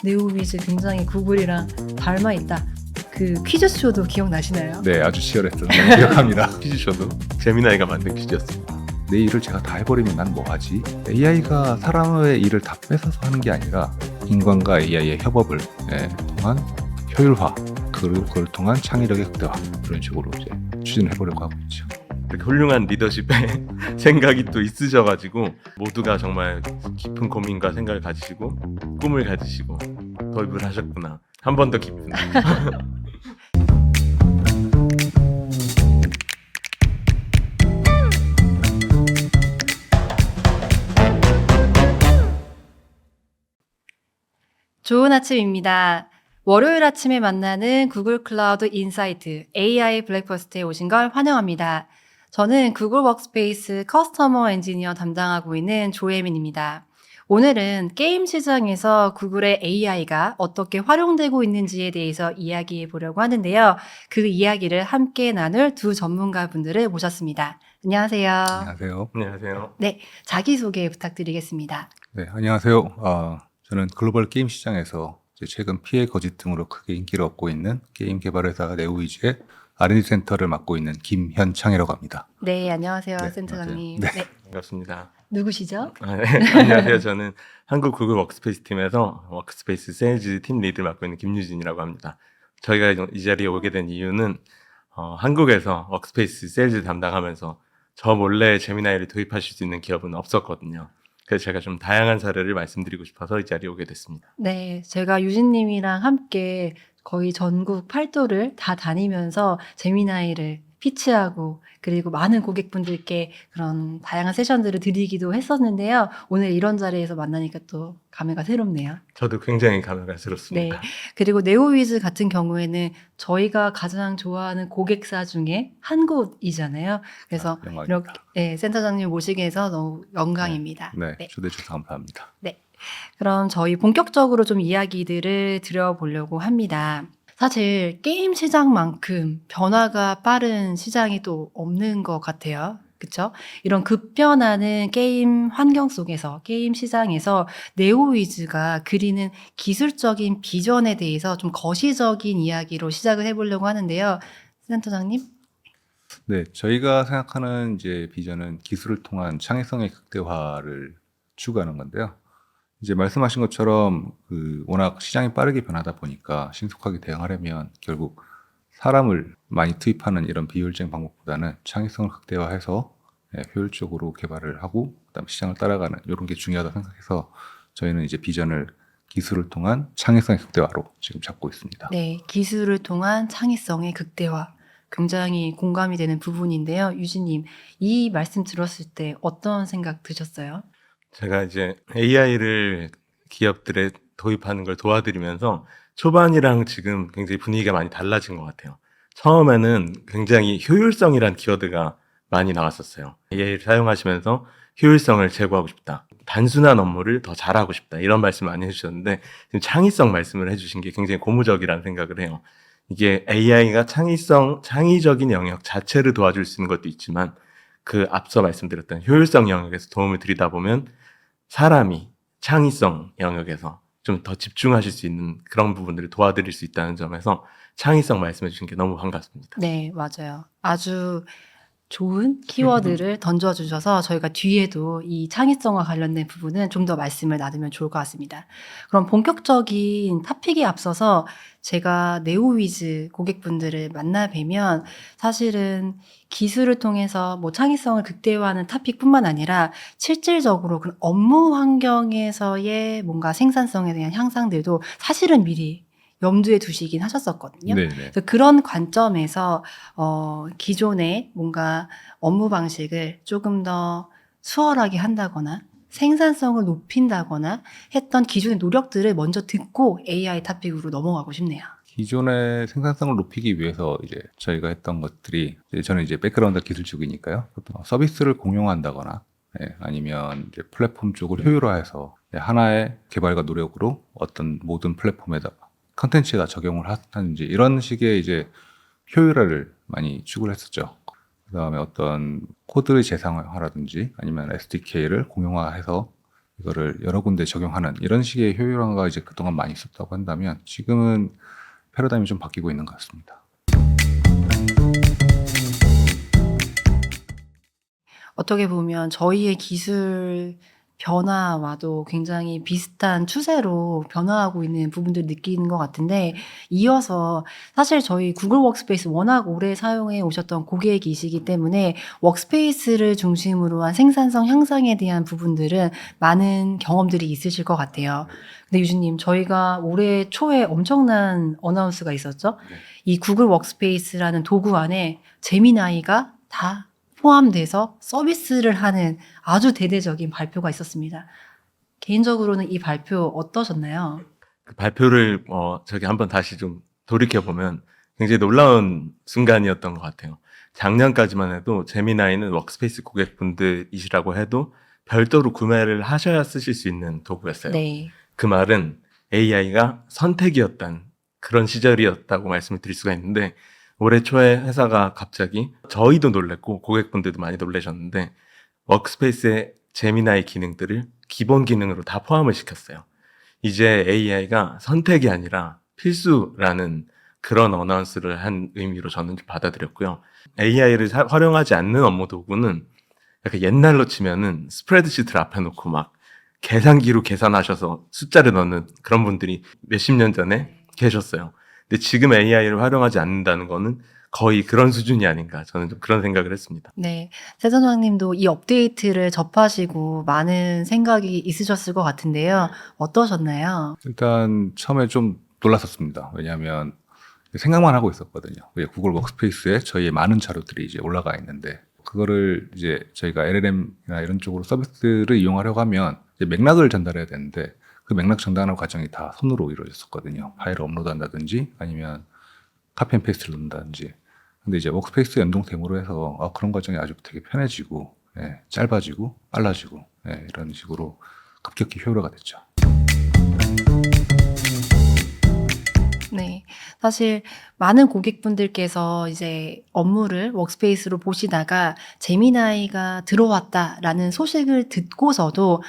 네오위즈 굉장히 구글이랑 닮아 있다. 그 퀴즈쇼도 기억나시나요? 네, 아주 치열했던 거 기억합니다. 퀴즈쇼도 제미나이가 만든 퀴즈였습니다. 내 일을 제가 다 해버리면 난 뭐하지? AI가 사람의 일을 다 뺏어서 하는 게 아니라 인간과 AI의 협업을 통한 효율화, 그리고 그걸 통한 창의력의 극대화, 그런 식으로 이제 추진을 해보려고 하고 있죠. 이렇게 훌륭한 리더십의 생각이 또 있으셔가지고 모두가 정말 깊은 고민과 생각을 가지시고 꿈을 가지시고 도입을 하셨구나. 한 번 더 깊은. 좋은 아침입니다. 월요일 아침에 만나는 구글 클라우드 인사이트 AI 블랙버스트에 오신 걸 환영합니다. 저는 구글 워크스페이스 커스터머 엔지니어 담당하고 있는 조혜민입니다. 오늘은 게임 시장에서 구글의 AI가 어떻게 활용되고 있는지에 대해서 이야기해 보려고 하는데요. 그 이야기를 함께 나눌 두 전문가분들을 모셨습니다. 안녕하세요. 안녕하세요. 안녕하세요. 네, 자기소개 부탁드리겠습니다. 네, 안녕하세요. 저는 글로벌 게임 시장에서 이제 최근 피해 거짓 등으로 크게 인기를 얻고 있는 게임 개발 회사 네오위즈의 R&D 센터를 맡고 있는 김현창이라고 합니다. 네, 안녕하세요, 네, 센터장님. 맞아요. 네. 반갑습니다. 누구시죠? 네. 안녕하세요. 저는 한국 구글 워크스페이스 팀에서 워크스페이스 세일즈 팀 리드를 맡고 있는 김유진이라고 합니다. 저희가 이 자리에 오게 된 이유는 한국에서 워크스페이스 세일즈 담당하면서 저 몰래 제미나이를 도입하실 수 있는 기업은 없었거든요. 그래서 제가 좀 다양한 사례를 말씀드리고 싶어서 이 자리에 오게 됐습니다. 네, 제가 유진님이랑 함께 거의 전국 팔도를 다 다니면서 제미나이를 피치하고 그리고 많은 고객분들께 그런 다양한 세션들을 드리기도 했었는데요. 오늘 이런 자리에서 만나니까 또 감회가 새롭네요. 저도 굉장히 감회가 새롭습니다. 네. 그리고 네오위즈 같은 경우에는 저희가 가장 좋아하는 고객사 중에 한 곳이잖아요. 그래서 영광입니다. 이렇게 센터장님 모시게 해서 너무 영광입니다. 네, 네. 초대해 주셔서 감사합니다. 그럼 저희 본격적으로 좀 이야기들을 드려보려고 합니다. 사실 게임 시장만큼 변화가 빠른 시장이 또 없는 것 같아요. 그쵸? 이런 급변하는 게임 환경 속에서, 게임 시장에서 네오위즈가 그리는 기술적인 비전에 대해서 좀 거시적인 이야기로 시작을 해보려고 하는데요. 센터장님? 네, 저희가 생각하는 이제 비전은 기술을 통한 창의성의 극대화를 추구하는 건데요. 이제 말씀하신 것처럼 워낙 시장이 빠르게 변하다 보니까 신속하게 대응하려면 결국 사람을 많이 투입하는 이런 비효율적인 방법보다는 창의성을 극대화해서 효율적으로 개발을 하고 그다음 시장을 따라가는 이런 게 중요하다 생각해서 저희는 이제 비전을 기술을 통한 창의성의 극대화로 지금 잡고 있습니다. 네, 기술을 통한 창의성의 극대화. 굉장히 공감이 되는 부분인데요. 유진님, 이 말씀 들었을 때 어떤 생각 드셨어요? 제가 이제 AI를 기업들에 도입하는 걸 도와드리면서 초반이랑 지금 굉장히 분위기가 많이 달라진 것 같아요. 처음에는 굉장히 효율성이란 키워드가 많이 나왔었어요. AI를 사용하시면서 효율성을 제고하고 싶다. 단순한 업무를 더 잘하고 싶다. 이런 말씀 많이 해주셨는데 지금 창의성 말씀을 해주신 게 굉장히 고무적이라는 생각을 해요. 이게 AI가 창의적인 영역 자체를 도와줄 수 있는 것도 있지만 그 앞서 말씀드렸던 효율성 영역에서 도움을 드리다 보면 사람이 창의성 영역에서 좀 더 집중하실 수 있는 그런 부분들을 도와드릴 수 있다는 점에서 창의성 말씀해 주신 게 너무 반갑습니다. 네, 맞아요. 아주 좋은 키워드를 던져주셔서 저희가 뒤에도 이 창의성과 관련된 부분은 좀 더 말씀을 나누면 좋을 것 같습니다. 그럼 본격적인 토픽에 앞서서 제가 네오위즈 고객분들을 만나 뵈면 사실은 기술을 통해서 뭐 창의성을 극대화하는 토픽뿐만 아니라 실질적으로 그런 업무 환경에서의 뭔가 생산성에 대한 향상들도 사실은 미리 염두에 두시긴 하셨었거든요. 네네. 그래서 그런 관점에서 기존의 뭔가 업무 방식을 조금 더 수월하게 한다거나 생산성을 높인다거나 했던 기존의 노력들을 먼저 듣고 AI 토픽으로 넘어가고 싶네요. 기존의 생산성을 높이기 위해서 이제 저희가 했던 것들이 저는 이제 백그라운드 기술 쪽이니까요. 보통 서비스를 공용한다거나 아니면 이제 플랫폼 쪽을 효율화해서 하나의 개발과 노력으로 어떤 모든 플랫폼에다가 컨텐츠에다 적용을 하는지 이런 식의 이제 효율화를 많이 추구를 했었죠. 그 다음에 어떤 코드의 재상화라든지 아니면 SDK를 공용화해서 이거를 여러 군데 적용하는 이런 식의 효율화가 이제 그동안 많이 있었다고 한다면 지금은 패러다임이 좀 바뀌고 있는 것 같습니다. 어떻게 보면 저희의 기술 변화와도 굉장히 비슷한 추세로 변화하고 있는 부분들 느끼는 것 같은데, 이어서 사실 저희 구글 워크스페이스 워낙 오래 사용해 오셨던 고객이시기 때문에 워크스페이스를 중심으로 한 생산성 향상에 대한 부분들은 많은 경험들이 있으실 것 같아요. 근데 유진님, 저희가 올해 초에 엄청난 어나운스가 있었죠. 네. 이 구글 워크스페이스라는 도구 안에 제미나이가 다 포함돼서 서비스를 하는 아주 대대적인 발표가 있었습니다. 개인적으로는 이 발표 어떠셨나요? 그 발표를 저기 한번 다시 좀 돌이켜 보면 굉장히 놀라운 순간이었던 것 같아요. 작년까지만 해도 제미나이는 워크스페이스 고객분들이시라고 해도 별도로 구매를 하셔야 쓰실 수 있는 도구였어요. 네. 그 말은 AI가 선택이었던 그런 시절이었다고 말씀을 드릴 수가 있는데, 올해 초에 회사가 갑자기, 저희도 놀랬고 고객분들도 많이 놀라셨는데, 워크스페이스의 제미나이 기능들을 기본 기능으로 다 포함을 시켰어요. 이제 AI가 선택이 아니라 필수라는 그런 어나운스를 한 의미로 저는 좀 받아들였고요. AI를 활용하지 않는 업무 도구는 약간 옛날로 치면은 스프레드시트를 앞에 놓고 막 계산기로 계산하셔서 숫자를 넣는 그런 분들이 몇십 년 전에 계셨어요. 근데 지금 AI를 활용하지 않는다는 거는 거의 그런 수준이 아닌가, 저는 좀 그런 생각을 했습니다. 네. 세전장님도 이 업데이트를 접하시고 많은 생각이 있으셨을 것 같은데요. 어떠셨나요? 일단 처음에 좀 놀랐었습니다. 왜냐하면 생각만 하고 있었거든요. 구글 워크스페이스에 저희의 많은 자료들이 이제 올라가 있는데, 그거를 이제 저희가 LLM이나 이런 쪽으로 서비스를 이용하려고 하면 이제 맥락을 전달해야 되는데, 그 맥락 전달하는 과정이 다 손으로 이루어졌었거든요. 파일을 업로드한다든지 아니면 카피 앤 페이스트를 넣는다든지. 근데 이제 워크스페이스 연동됨으로 해서 그런 과정이 아주 되게 편해지고, 짧아지고 빨라지고, 이런 식으로 급격히 효율화가 됐죠. 네. 사실 많은 고객분들께서 이제 업무를 워크스페이스로 보시다가 제미나이가 들어왔다라는 소식을 듣고서도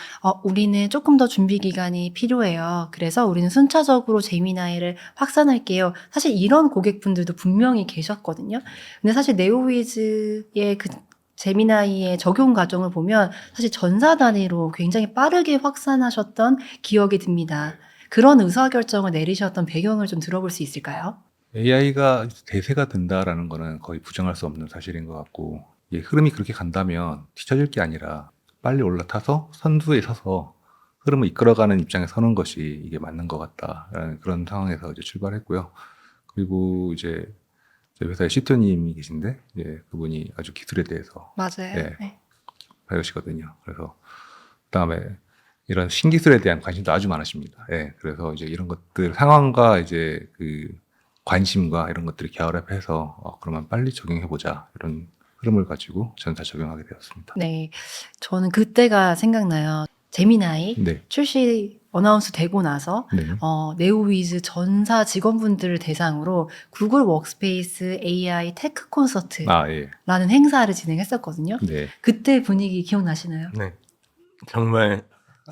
우리는 조금 더 준비 기간이 필요해요. 그래서 우리는 순차적으로 제미나이를 확산할게요. 사실 이런 고객분들도 분명히 계셨거든요. 근데 사실 네오위즈의 그 제미나이의 적용 과정을 보면 사실 전사 단위로 굉장히 빠르게 확산하셨던 기억이 듭니다. 그런 의사결정을 내리셨던 배경을 좀 들어볼 수 있을까요? AI가 대세가 된다라는 거는 거의 부정할 수 없는 사실인 것 같고, 흐름이 그렇게 간다면 뒤처질 게 아니라 빨리 올라타서 선두에 서서 흐름을 이끌어가는 입장에 서는 것이 이게 맞는 것 같다라는 그런 상황에서 이제 출발했고요. 그리고 이제 저희 회사에 CTO님이 계신데, 그분이 아주 기술에 대해서 맞아요. 네. 네. 배우시거든요. 그래서 그다음에 이런 신기술에 대한 관심도 아주 많으십니다. 그래서 이제 이런 것들 상황과 이제 그 관심과 이런 것들이 결합해서 그러면 빨리 적용해보자, 이런 흐름을 가지고 저는 다 적용하게 되었습니다. 네. 저는 그때가 생각나요. 제미나이 네. 출시 어나운스 되고 나서 네. 네오위즈 전사 직원분들을 대상으로 구글 워크스페이스 AI 테크 콘서트라는 예. 행사를 진행했었거든요. 네. 그때 분위기 기억나시나요? 네. 정말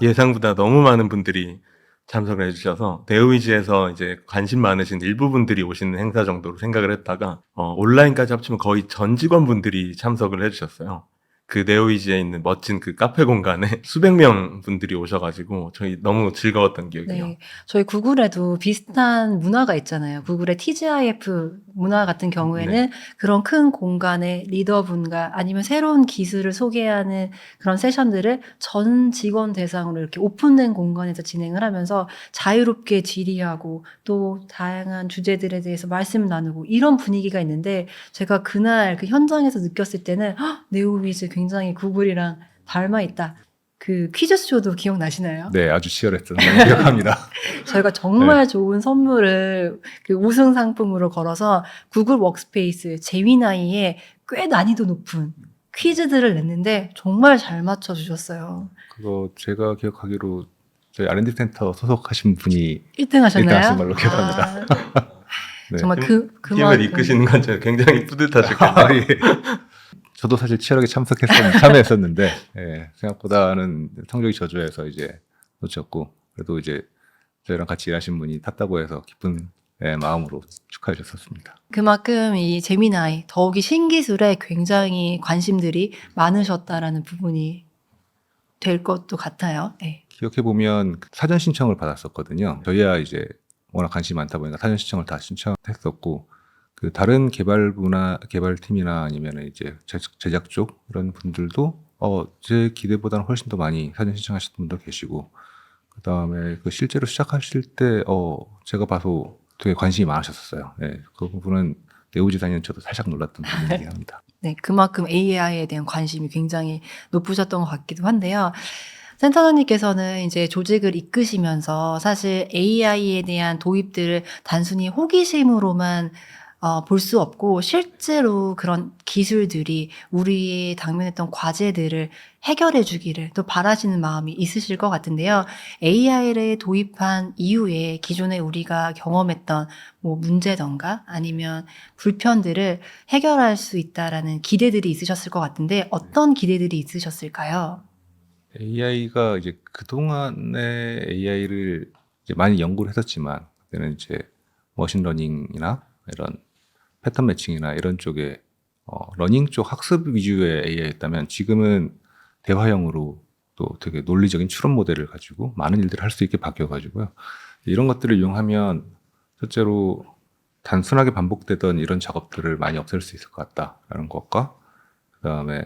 예상보다 너무 많은 분들이 참석을 해주셔서 네오위즈에서 이제 관심 많으신 일부 분들이 오시는 행사 정도로 생각을 했다가 온라인까지 합치면 거의 전 직원분들이 참석을 해주셨어요. 그 네오위즈에 있는 멋진 그 카페 공간에 수백 명 분들이 오셔가지고 저희 너무 즐거웠던 기억이에요. 네. 저희 구글에도 비슷한 문화가 있잖아요. 구글의 TGIF 문화 같은 경우에는 그런 큰 공간에 리더분과 아니면 새로운 기술을 소개하는 그런 세션들을 전 직원 대상으로 이렇게 오픈된 공간에서 진행을 하면서 자유롭게 질의하고 또 다양한 주제들에 대해서 말씀을 나누고 이런 분위기가 있는데, 제가 그날 그 현장에서 느꼈을 때는 네오위즈 굉장히 구글이랑 닮아 있다. 그 퀴즈쇼도 기억나시나요? 네, 아주 치열했던 걸 기억합니다. 저희가 정말 좋은 선물을 그 우승 상품으로 걸어서 구글 워크스페이스 제미나이에 꽤 난이도 높은 퀴즈들을 냈는데 정말 잘 맞춰주셨어요. 그거 제가 기억하기로 저희 R&D 센터 소속하신 분이 1등 하셨나요? 1등 하신 걸로 기억합니다. 아, 네. 정말 팀을 이끄시는 건 굉장히 뿌듯하실 거예요. 아, 예. 저도 사실 치열하게 참여했었는데 생각보다는 성적이 저조해서 이제 놓쳤고 그래도 이제 저희랑 같이 일하신 분이 탔다고 해서 기쁜 마음으로 축하해 주셨습니다. 그만큼 이 제미나이 더욱이 신기술에 굉장히 관심들이 많으셨다라는 부분이 될 것도 같아요. 네. 기억해 보면 사전 신청을 받았었거든요. 저희야 이제 워낙 관심이 많다 보니까 사전 신청을 다 신청했었고 그 다른 개발팀이나 아니면 이제 제작 쪽 이런 분들도 제 기대보다는 훨씬 더 많이 사전 신청하셨던 분도 계시고 그 다음에 그 실제로 시작하실 때 제가 봐서 되게 관심이 많으셨었어요. 네, 그 부분은 네오지사님 저도 살짝 놀랐던 부분이긴 합니다. 네, 그만큼 AI에 대한 관심이 굉장히 높으셨던 것 같기도 한데요. 센터장님께서는 이제 조직을 이끄시면서 사실 AI에 대한 도입들을 단순히 호기심으로만 볼 수 없고 실제로 그런 기술들이 우리의 당면했던 과제들을 해결해 주기를 또 바라시는 마음이 있으실 것 같은데요. AI를 도입한 이후에 기존에 우리가 경험했던 뭐 문제던가 아니면 불편들을 해결할 수 있다라는 기대들이 있으셨을 것 같은데 어떤 기대들이 있으셨을까요? AI가 이제 그동안에 AI를 이제 많이 연구를 했었지만 그때는 이제 머신러닝이나 이런 패턴 매칭이나 이런 쪽에 러닝 쪽 학습 위주의 AI였다면 지금은 대화형으로 또 되게 논리적인 추론 모델을 가지고 많은 일들을 할 수 있게 바뀌어가지고요. 이런 것들을 이용하면 실제로 단순하게 반복되던 이런 작업들을 많이 없앨 수 있을 것 같다라는 것과 그다음에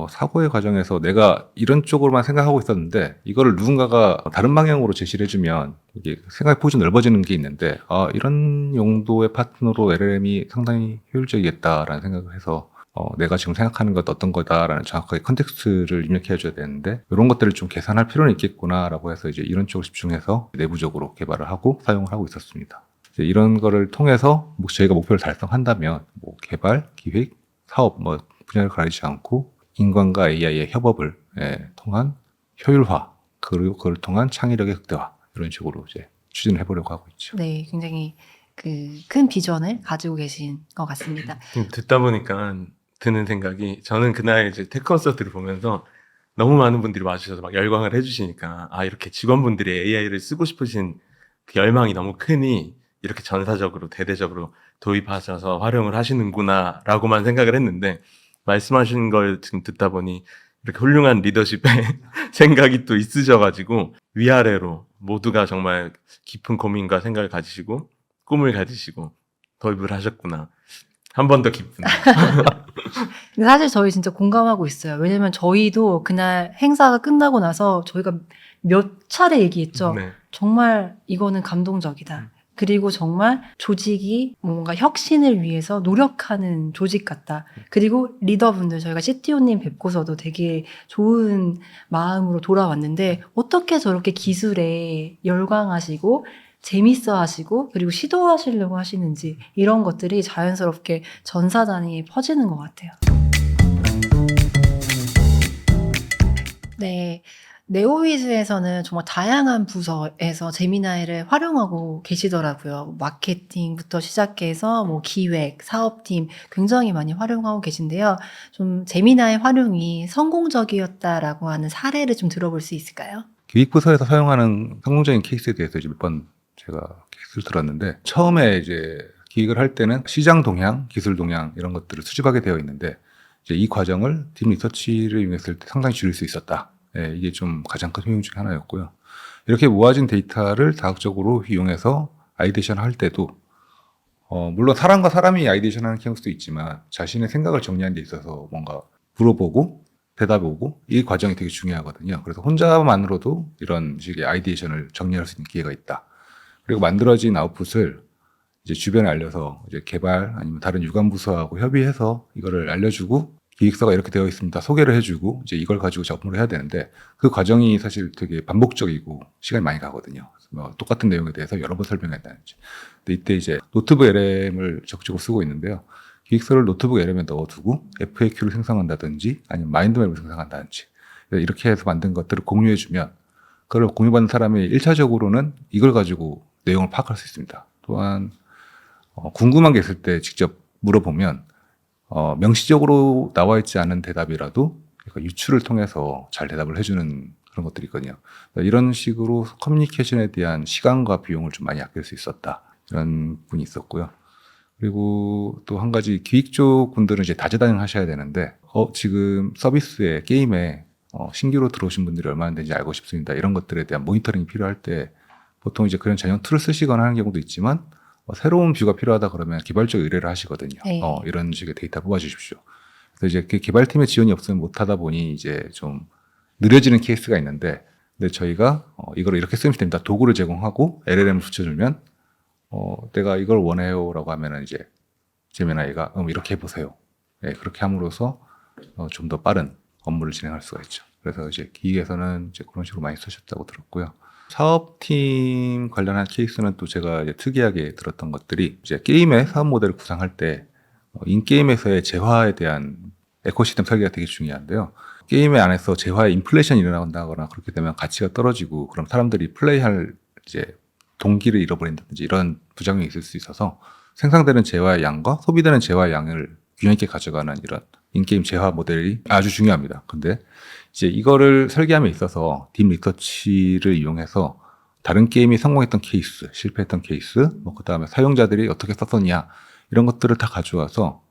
사고의 과정에서 내가 이런 쪽으로만 생각하고 있었는데 이거를 누군가가 다른 방향으로 제시를 해주면 이게 생각의 폭이 넓어지는 게 있는데 이런 용도의 파트너로 LLM이 상당히 효율적이겠다라는 생각을 해서 내가 지금 생각하는 것 어떤 거다라는 정확하게 컨텍스트를 입력해 줘야 되는데 이런 것들을 좀 계산할 필요는 있겠구나라고 해서 이제 이런 쪽으로 집중해서 내부적으로 개발을 하고 사용을 하고 있었습니다. 이제 이런 거를 통해서 저희가 목표를 달성한다면 뭐 개발, 기획, 사업 뭐 분야를 가리지 않고 인간과 AI의 협업을 통한 효율화 그리고 그걸 통한 창의력의 극대화 이런 식으로 이제 추진을 해보려고 하고 있죠. 네, 굉장히 그 큰 비전을 가지고 계신 것 같습니다. 듣다 보니까 드는 생각이 저는 그날 이제 테크 콘서트를 보면서 너무 많은 분들이 와주셔서 막 열광을 해주시니까 이렇게 직원분들이 AI를 쓰고 싶으신 그 열망이 너무 크니 이렇게 전사적으로 대대적으로 도입하셔서 활용을 하시는구나 라고만 생각을 했는데 말씀하신 걸 지금 듣다 보니 이렇게 훌륭한 리더십의 생각이 또 있으셔가지고 위아래로 모두가 정말 깊은 고민과 생각을 가지시고 꿈을 가지시고 도입을 하셨구나. 한 번 더 깊은. 근데 사실 저희 진짜 공감하고 있어요. 왜냐면 저희도 그날 행사가 끝나고 나서 저희가 몇 차례 얘기했죠. 네. 정말 이거는 감동적이다. 그리고 정말 조직이 뭔가 혁신을 위해서 노력하는 조직 같다. 그리고 리더분들 저희가 CTO님 뵙고서도 되게 좋은 마음으로 돌아왔는데 어떻게 저렇게 기술에 열광하시고 재밌어 하시고 그리고 시도하시려고 하시는지 이런 것들이 자연스럽게 전사단이 퍼지는 것 같아요. 네. 네오위즈에서는 정말 다양한 부서에서 제미나이를 활용하고 계시더라고요. 마케팅부터 시작해서 뭐 기획, 사업팀 굉장히 많이 활용하고 계신데요. 좀 제미나이 활용이 성공적이었다라고 하는 사례를 좀 들어볼 수 있을까요? 기획부서에서 사용하는 성공적인 케이스에 대해서 이제 몇 번 제가 케이스를 들었는데 처음에 이제 기획을 할 때는 시장 동향, 기술 동향 이런 것들을 수집하게 되어 있는데 이제 이 과정을 딥 리서치를 이용했을 때 상당히 줄일 수 있었다. 이게 좀 가장 큰 효용 중에 하나였고요. 이렇게 모아진 데이터를 다각적으로 이용해서 아이데이션 할 때도 물론 사람과 사람이 아이데이션 하는 케이스도 있지만 자신의 생각을 정리하는 데 있어서 뭔가 물어보고 대답이 오고 이 과정이 되게 중요하거든요. 그래서 혼자만으로도 이런 식의 아이데이션을 정리할 수 있는 기회가 있다. 그리고 만들어진 아웃풋을 이제 주변에 알려서 이제 개발 아니면 다른 유관 부서하고 협의해서 이거를 알려주고 기획서가 이렇게 되어 있습니다. 소개를 해주고 이제 이걸 가지고 작업을 해야 되는데 그 과정이 사실 되게 반복적이고 시간이 많이 가거든요. 뭐 똑같은 내용에 대해서 여러 번 설명했다든지. 근데 이때 이제 노트북 LM을 적극적으로 쓰고 있는데요. 기획서를 노트북 LM에 넣어두고 FAQ를 생성한다든지 아니면 마인드맵을 생성한다든지 이렇게 해서 만든 것들을 공유해주면 그걸 공유받는 사람이 1차적으로는 이걸 가지고 내용을 파악할 수 있습니다. 또한 궁금한 게 있을 때 직접 물어보면 명시적으로 나와 있지 않은 대답이라도 약간 유추를 통해서 잘 대답을 해주는 그런 것들이 있거든요. 이런 식으로 커뮤니케이션에 대한 시간과 비용을 좀 많이 아낄 수 있었다. 이런 분이 있었고요. 그리고 또 한 가지 기획 쪽 분들은 이제 다재다능 하셔야 되는데, 지금 서비스에, 게임에, 신규로 들어오신 분들이 얼마나 되는지 알고 싶습니다. 이런 것들에 대한 모니터링이 필요할 때, 보통 이제 그런 전용 툴을 쓰시거나 하는 경우도 있지만, 새로운 뷰가 필요하다 그러면 개발적 의뢰를 하시거든요. 네. 이런 식의 데이터 뽑아주십시오. 그래서 이제 그 개발팀의 지원이 없으면 못하다 보니 이제 좀 느려지는 케이스가 있는데, 근데 저희가 이걸 이렇게 쓰면 됩니다. 도구를 제공하고 LLM을 붙여주면 내가 이걸 원해요라고 하면은 이제 제미나이가 이렇게 해보세요. 네, 그렇게 함으로써 좀 더 빠른 업무를 진행할 수가 있죠. 그래서 이제 기획에서는 이제 그런 식으로 많이 쓰셨다고 들었고요. 사업팀 관련한 케이스는 또 제가 이제 특이하게 들었던 것들이 이제 게임의 사업 모델을 구상할 때 인게임에서의 재화에 대한 에코시스템 설계가 되게 중요한데요. 게임의 안에서 재화의 인플레이션이 일어난다거나 그렇게 되면 가치가 떨어지고 그럼 사람들이 플레이할 이제 동기를 잃어버린다든지 이런 부작용이 있을 수 있어서 생산되는 재화의 양과 소비되는 재화의 양을 균형 있게 가져가는 이런 인게임 재화 모델이 아주 중요합니다. 근데 이제 이거를 설계함에 있어서 딥 리서치를 이용해서 다른 게임이 성공했던 케이스, 실패했던 케이스, 그 다음에 사용자들이 어떻게 썼었냐 이런 것들을 다 가져와서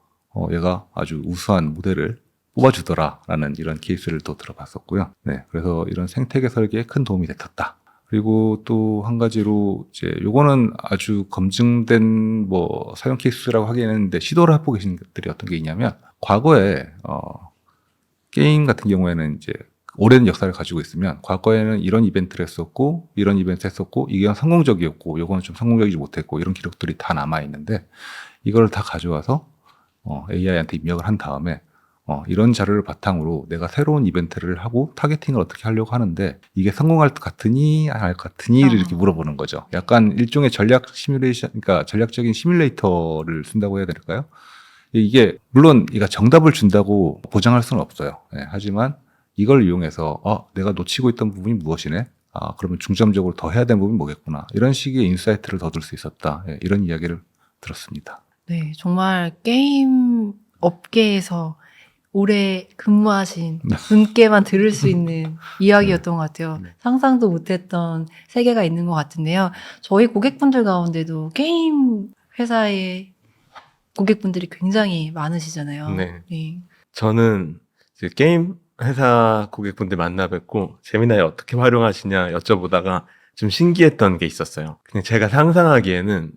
얘가 아주 우수한 모델을 뽑아주더라라는 이런 케이스를 또 들어봤었고요. 네, 그래서 이런 생태계 설계에 큰 도움이 됐었다. 그리고 또 한 가지로 이제 요거는 아주 검증된 뭐 사용 케이스라고 하긴 했는데 시도를 해보고 계신 것들이 어떤 게 있냐면 과거에 게임 같은 경우에는 이제 오랜 역사를 가지고 있으면 과거에는 이런 이벤트를 했었고 이런 이벤트 했었고 이게 성공적이었고 요거는 좀 성공적이지 못했고 이런 기록들이 다 남아 있는데 이걸 다 가져와서 AI한테 입력을 한 다음에 이런 자료를 바탕으로 내가 새로운 이벤트를 하고 타겟팅을 어떻게 하려고 하는데 이게 성공할 것 같으니 안 할 것 같으니를 이렇게 물어보는 거죠. 약간 일종의 전략 시뮬레이션, 그러니까 전략적인 시뮬레이터를 쓴다고 해야 될까요? 이게 물론 이가 정답을 준다고 보장할 수는 없어요. 네, 하지만 이걸 이용해서 내가 놓치고 있던 부분이 무엇이네? 그러면 중점적으로 더 해야 되는 부분이 뭐겠구나. 이런 식의 인사이트를 더 줄 수 있었다. 네, 이런 이야기를 들었습니다. 네, 정말 게임 업계에서 오래 근무하신 분께만 들을 수 있는 이야기였던 것 같아요. 네. 상상도 못했던 세계가 있는 것 같은데요. 저희 고객분들 가운데도 게임 회사의 고객분들이 굉장히 많으시잖아요. 네. 네. 저는 이제 게임 회사 고객분들 만나 뵙고 재미나이 어떻게 활용하시냐 여쭤보다가 좀 신기했던 게 있었어요. 그냥 제가 상상하기에는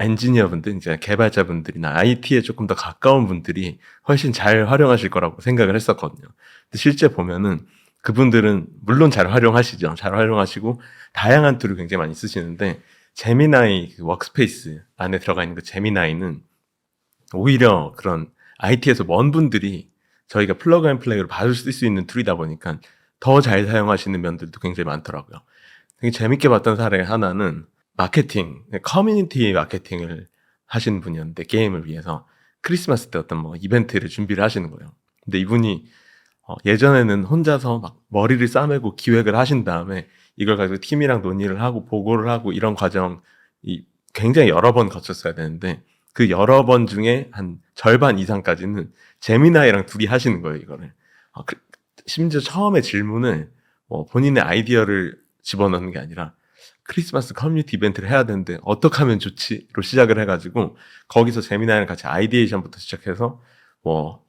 엔지니어분들, 이제 개발자분들이나 IT에 조금 더 가까운 분들이 훨씬 잘 활용하실 거라고 생각을 했었거든요. 근데 실제 보면은 그분들은 물론 잘 활용하시죠. 잘 활용하시고 다양한 툴을 굉장히 많이 쓰시는데 제미나이 그 워크스페이스 안에 들어가 있는 그 제미나이는 오히려 그런 IT에서 먼 분들이 저희가 플러그 앤 플레이로 바로 쓸 수 있는 툴이다 보니까 더 잘 사용하시는 면들도 굉장히 많더라고요. 되게 재밌게 봤던 사례 하나는 마케팅, 커뮤니티 마케팅을 하시는 분이었는데 게임을 위해서 크리스마스 때 어떤 뭐 이벤트를 준비를 하시는 거예요. 근데 이분이 예전에는 혼자서 막 머리를 싸매고 기획을 하신 다음에 이걸 가지고 팀이랑 논의를 하고 보고를 하고 이런 과정이 굉장히 여러 번 거쳤어야 되는데 그 여러 번 중에 한 절반 이상까지는 제미나이랑 둘이 하시는 거예요, 이거를. 심지어 처음에 질문을 본인의 아이디어를 집어넣는 게 아니라 크리스마스 커뮤니티 이벤트를 해야 되는데 어떻게 하면 좋지?로 시작을 해가지고 거기서 제미나이랑 같이 아이디에이션부터 시작해서 뭐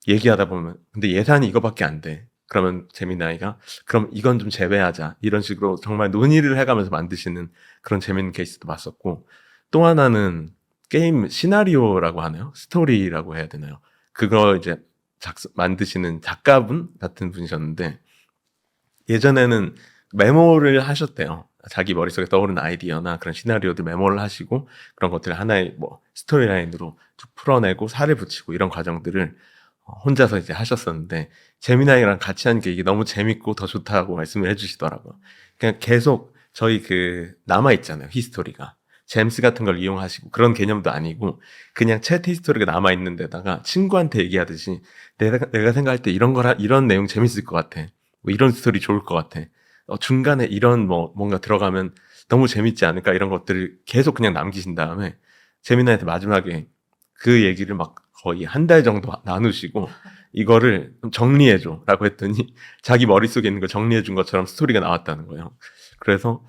얘기하다 보면 근데 예산이 이거밖에 안 돼. 그러면 제미나이가 그럼 이건 좀 제외하자. 이런 식으로 정말 논의를 해가면서 만드시는 그런 재밌는 케이스도 봤었고 또 하나는 게임 시나리오라고 하나요? 스토리라고 해야 되나요? 그거 이제 만드시는 작가분 같은 분이셨는데 예전에는 메모를 하셨대요. 자기 머릿속에 떠오르는 아이디어나 그런 시나리오들 메모를 하시고 그런 것들을 하나의 뭐 스토리라인으로 쭉 풀어내고 살을 붙이고 이런 과정들을 혼자서 이제 하셨었는데 제미나이랑 같이 하니까 이게 너무 재밌고 더 좋다고 말씀을 해주시더라고요. 그냥 계속 저희 그 남아있잖아요. 히스토리가. 잼스 같은 걸 이용하시고 그런 개념도 아니고 그냥 챗 히스토리가 남아있는 데다가 친구한테 얘기하듯이 내가 생각할 때 이런 내용 재밌을 것 같아. 뭐 이런 스토리 좋을 것 같아. 중간에 이런 뭔가 들어가면 너무 재밌지 않을까 이런 것들을 계속 그냥 남기신 다음에 제미나이한테 마지막에 그 얘기를 막 거의 한 달 정도 나누시고 이거를 좀 정리해줘라고 했더니 자기 머릿속에 있는 걸 정리해준 것처럼 스토리가 나왔다는 거예요. 그래서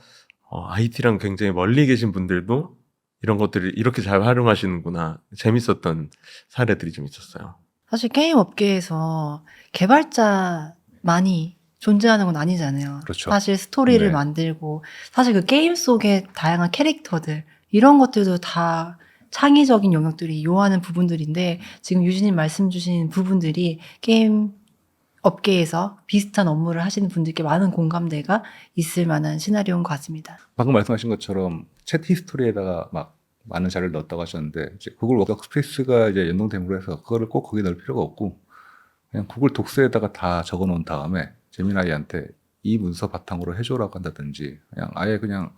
IT랑 굉장히 멀리 계신 분들도 이런 것들을 이렇게 잘 활용하시는구나 재밌었던 사례들이 좀 있었어요. 사실 게임 업계에서 개발자만이 존재하는 건 아니잖아요. 그렇죠. 사실 스토리를 네. 만들고 사실 그 게임 속의 다양한 캐릭터들 이런 것들도 다 창의적인 영역들이 요하는 부분들인데 지금 유진님 말씀 주신 부분들이 게임 업계에서 비슷한 업무를 하시는 분들께 많은 공감대가 있을 만한 시나리오인 것 같습니다. 방금 말씀하신 것처럼 챗 히스토리에다가 막 많은 자료를 넣었다고 하셨는데 이제 구글 워크스페이스가 이제 연동됨으로 해서 그거를 꼭 거기에 넣을 필요가 없고 그냥 구글 독스에다가 다 적어놓은 다음에 제미나이한테 이 문서 바탕으로 해줘라고 한다든지 그냥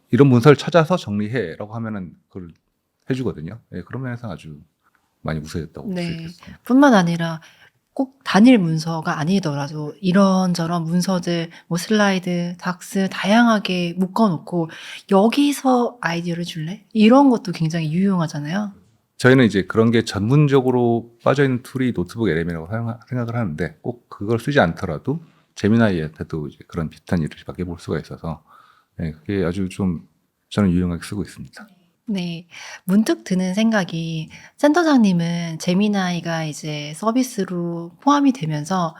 이런 문서를 찾아서 정리해라고 하면은 그걸 해주거든요. 예, 그런 면에서 아주 많이 우수해졌다고 볼 수 네. 있겠습니다. 뿐만 아니라 꼭 단일 문서가 아니더라도 이런저런 문서들, 뭐 슬라이드, 닥스 다양하게 묶어놓고 여기서 아이디어를 줄래? 이런 것도 굉장히 유용하잖아요. 저희는 이제 그런 게 전문적으로 빠져있는 툴이 노트북 LM이라고 생각을 하는데 꼭 그걸 쓰지 않더라도 제미나이한테도 이제 그런 비슷한 일을 맡겨볼 수가 있어서 예, 그게 아주 좀 저는 유용하게 쓰고 있습니다. 네. 문득 드는 생각이 센터장님은 제미나이가 이제 서비스로 포함이 되면서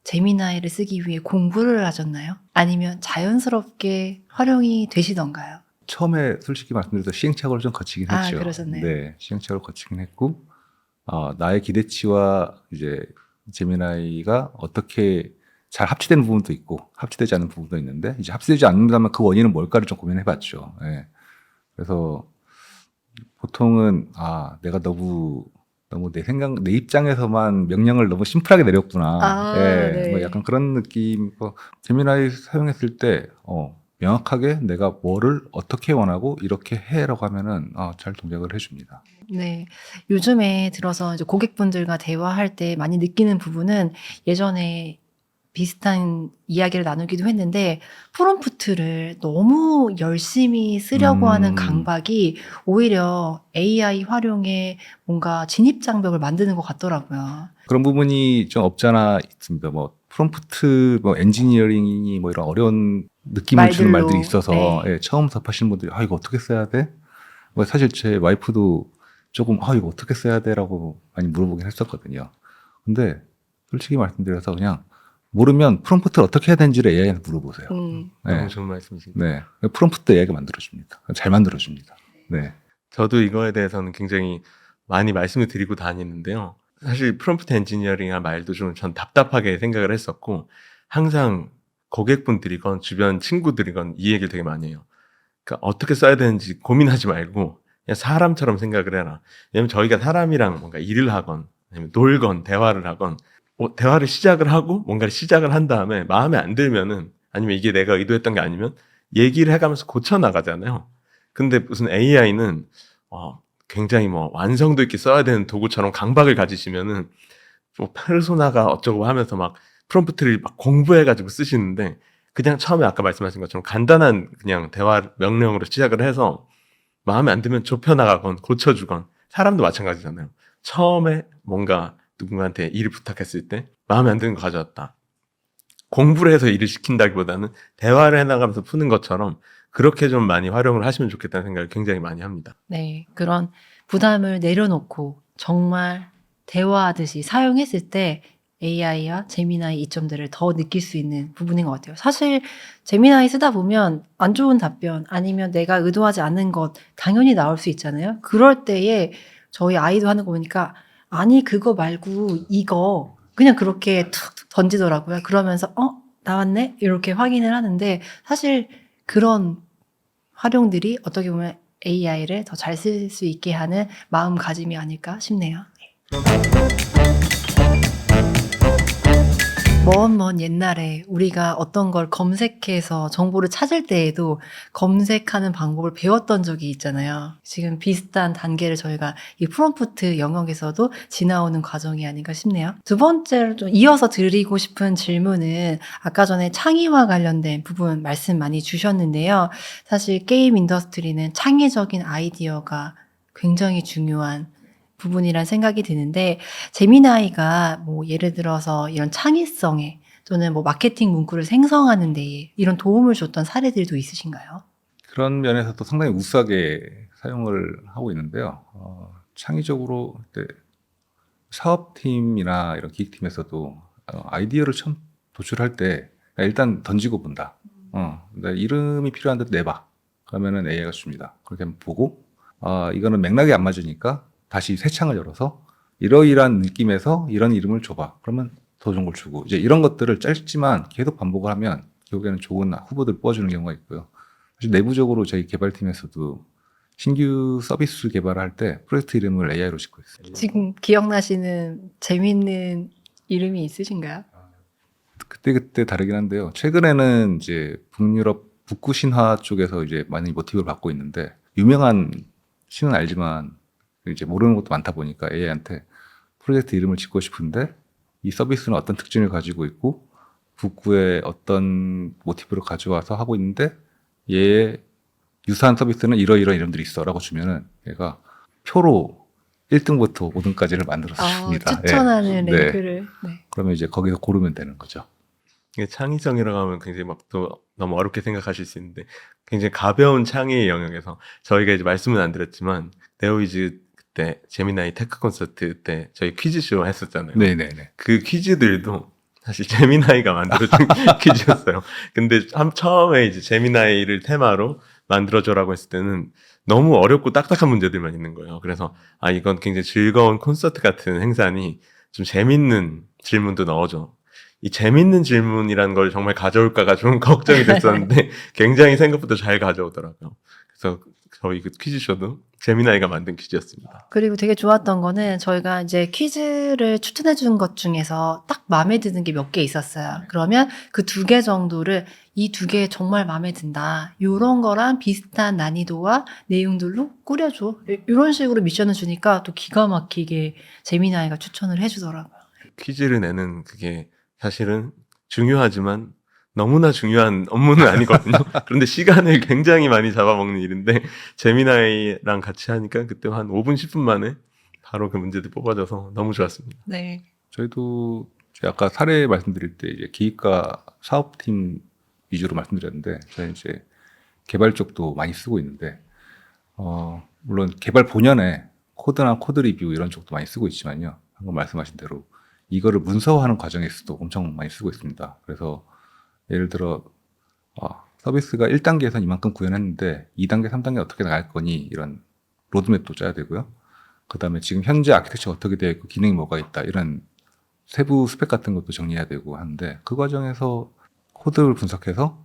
제미나이를 쓰기 위해 공부를 하셨나요? 아니면 자연스럽게 활용이 되시던가요? 처음에 솔직히 말씀드려서 시행착오를 좀 거치긴 아, 했죠. 그러셨네요. 네, 시행착오를 거치긴 했고 나의 기대치와 이제 제미나이가 어떻게 잘 합치되는 부분도 있고 합치되지 않는 부분도 있는데 이제 합치되지 않는다면 그 원인은 뭘까를 좀 고민해봤죠. 예. 그래서 보통은 내가 너무 내 입장에서만 명령을 너무 심플하게 내렸구나. 예, 뭐 네. 약간 그런 느낌. 제미나이 사용했을 때 명확하게 내가 뭐를 어떻게 원하고 이렇게 해라고 하면은 잘 동작을 해줍니다. 네. 요즘에 들어서 이제 고객분들과 대화할 때 많이 느끼는 부분은 예전에 비슷한 이야기를 나누기도 했는데 프롬프트를 너무 열심히 쓰려고 하는 강박이 오히려 AI 활용에 뭔가 진입장벽을 만드는 것 같더라고요. 그런 부분이 좀 없잖아 있습니다. 뭐 프롬프트, 뭐 엔지니어링이 뭐 이런 어려운 느낌을 주는 말들로. 말들이 있어서 네. 예, 처음 접하시는 분들이 이거 어떻게 써야 돼? 뭐 사실 제 와이프도 조금 이거 어떻게 써야 돼라고 많이 물어보긴 했었거든요. 근데 솔직히 말씀드려서 그냥 모르면 프롬프트를 어떻게 해야 되는지를 AI한테 물어보세요. 네. 너무 좋은 말씀이십니다. 네. 프롬프트 AI가 만들어줍니다. 잘 만들어줍니다. 네. 저도 이거에 대해서는 굉장히 많이 말씀을 드리고 다니는데요. 사실 프롬프트 엔지니어링이란 말도 좀 전 답답하게 생각을 했었고 항상 고객분들이건 주변 친구들이건 이 얘기를 되게 많이 해요. 그러니까 어떻게 써야 되는지 고민하지 말고 그냥 사람처럼 생각을 해라. 왜냐면 저희가 사람이랑 뭔가 일을 하건 아니면 놀건 대화를 하건 대화를 시작을 하고 뭔가를 시작을 한 다음에 마음에 안 들면은 아니면 이게 내가 의도했던 게 아니면 얘기를 해가면서 고쳐 나가잖아요. 근데 무슨 AI는 굉장히 뭐 완성도 있게 써야 되는 도구처럼 강박을 가지시면은 뭐 페르소나가 어쩌고 하면서 막 프롬프트를 막 공부해가지고 쓰시는데 그냥 처음에 아까 말씀하신 것처럼 간단한 그냥 대화 명령으로 시작을 해서 마음에 안 들면 좁혀나가건 고쳐주건 사람도 마찬가지잖아요. 처음에 뭔가 누군가한테 일을 부탁했을 때 마음에 안 드는 거 가져왔다. 공부를 해서 일을 시킨다기보다는 대화를 해나가면서 푸는 것처럼 그렇게 좀 많이 활용을 하시면 좋겠다는 생각을 굉장히 많이 합니다. 네. 그런 부담을 내려놓고 정말 대화하듯이 사용했을 때 AI와 제미나이 이점들을 더 느낄 수 있는 부분인 것 같아요. 사실 제미나이 쓰다 보면 안 좋은 답변 아니면 내가 의도하지 않는 것 당연히 나올 수 있잖아요. 그럴 때에 저희 아이도 하는 거 보니까 아니 그거 말고 이거 그냥 그렇게 툭툭 던지더라고요. 그러면서 나왔네? 이렇게 확인을 하는데 사실 그런 활용들이 어떻게 보면 AI를 더 잘 쓸 수 있게 하는 마음가짐이 아닐까 싶네요. 먼 옛날에 우리가 어떤 걸 검색해서 정보를 찾을 때에도 검색하는 방법을 배웠던 적이 있잖아요. 지금 비슷한 단계를 저희가 이 프롬프트 영역에서도 지나오는 과정이 아닌가 싶네요. 두 번째로 좀 이어서 드리고 싶은 질문은 아까 전에 창의와 관련된 부분 말씀 많이 주셨는데요. 사실 게임 인더스트리는 창의적인 아이디어가 굉장히 중요한 부분이란 생각이 드는데 제미나이가 뭐 예를 들어서 이런 창의성에 또는 뭐 마케팅 문구를 생성하는 데 이런 도움을 줬던 사례들도 있으신가요? 그런 면에서도 상당히 우수하게 사용을 하고 있는데요. 창의적으로 사업팀이나 이런 기획팀에서도 아이디어를 처음 도출할 때 일단 던지고 본다. 내 이름이 필요한데 내봐. 그러면은 AI가 줍니다. 그렇게 한번 보고 이거는 맥락이 안 맞으니까 다시 새 창을 열어서 이러이러한 느낌에서 이런 이름을 줘봐. 그러면 더 좋은 걸 주고 이제 이런 것들을 짧지만 계속 반복을 하면 결국에는 좋은 후보들 뽑아주는 경우가 있고요. 사실 내부적으로 저희 개발팀에서도 신규 서비스 개발할 때 프로젝트 이름을 AI로 짓고 있어요. 지금 기억나시는 재미있는 이름이 있으신가요? 그때 다르긴 한데요. 최근에는 이제 북유럽 북구 신화 쪽에서 이제 많이 모티브를 받고 있는데 유명한 신은 알지만 이제 모르는 것도 많다 보니까 AI한테 프로젝트 이름을 짓고 싶은데 이 서비스는 어떤 특징을 가지고 있고 북구에 어떤 모티브를 가져와서 하고 있는데 얘의 유사한 서비스는 이러이러한 이름들이 있어라고 주면은 얘가 표로 1등부터 5등까지를 만들어서 줍니다. 추천하는 네. 랭크를. 네. 그러면 이제 거기서 고르면 되는 거죠. 이게 창의성이라고 하면 굉장히 막 또 너무 어렵게 생각하실 수 있는데 굉장히 가벼운 창의의 영역에서 저희가 이제 말씀은 안 드렸지만 네오이즈 그때 제미나이 테크 콘서트 때 저희 퀴즈쇼 했었잖아요. 네네네. 그 퀴즈들도 사실 제미나이가 만들어준 퀴즈였어요. 근데 처음에 이제 제미나이를 테마로 만들어줘라고 했을 때는 너무 어렵고 딱딱한 문제들만 있는 거예요. 그래서 이건 굉장히 즐거운 콘서트 같은 행사니 좀 재밌는 질문도 넣어줘. 이 재밌는 질문이라는 걸 정말 가져올까가 좀 걱정이 됐었는데 굉장히 생각보다 잘 가져오더라고요. 그래서 저희 그 퀴즈쇼도 제미나이가 만든 퀴즈였습니다. 그리고 되게 좋았던 거는 저희가 이제 퀴즈를 추천해 준 것 중에서 딱 마음에 드는 게 몇 개 있었어요. 그러면 그 2개 정도를 이 2개 정말 마음에 든다. 이런 거랑 비슷한 난이도와 내용들로 꾸려줘. 이런 식으로 미션을 주니까 또 기가 막히게 제미나이가 추천을 해주더라고요. 퀴즈를 내는 그게 사실은 중요하지만 너무나 중요한 업무는 아니거든요. 그런데 시간을 굉장히 많이 잡아먹는 일인데 제미나이랑 같이 하니까 그때 한 5분, 10분 만에 바로 그 문제들 뽑아져서 너무 좋았습니다. 네. 저희도 아까 사례 말씀드릴 때 이제 기획과 사업팀 위주로 말씀드렸는데 저희 이제 개발 쪽도 많이 쓰고 있는데 물론 개발 본연의 코드나 코드 리뷰 이런 쪽도 많이 쓰고 있지만요. 방금 말씀하신 대로 이거를 문서화하는 과정에서도 엄청 많이 쓰고 있습니다. 그래서 예를 들어 서비스가 1단계에선 이만큼 구현했는데 2단계, 3단계 어떻게 나갈 거니 이런 로드맵도 짜야 되고요. 그 다음에 지금 현재 아키텍처가 어떻게 되어 있고 기능이 뭐가 있다 이런 세부 스펙 같은 것도 정리해야 되고 하는데 그 과정에서 코드를 분석해서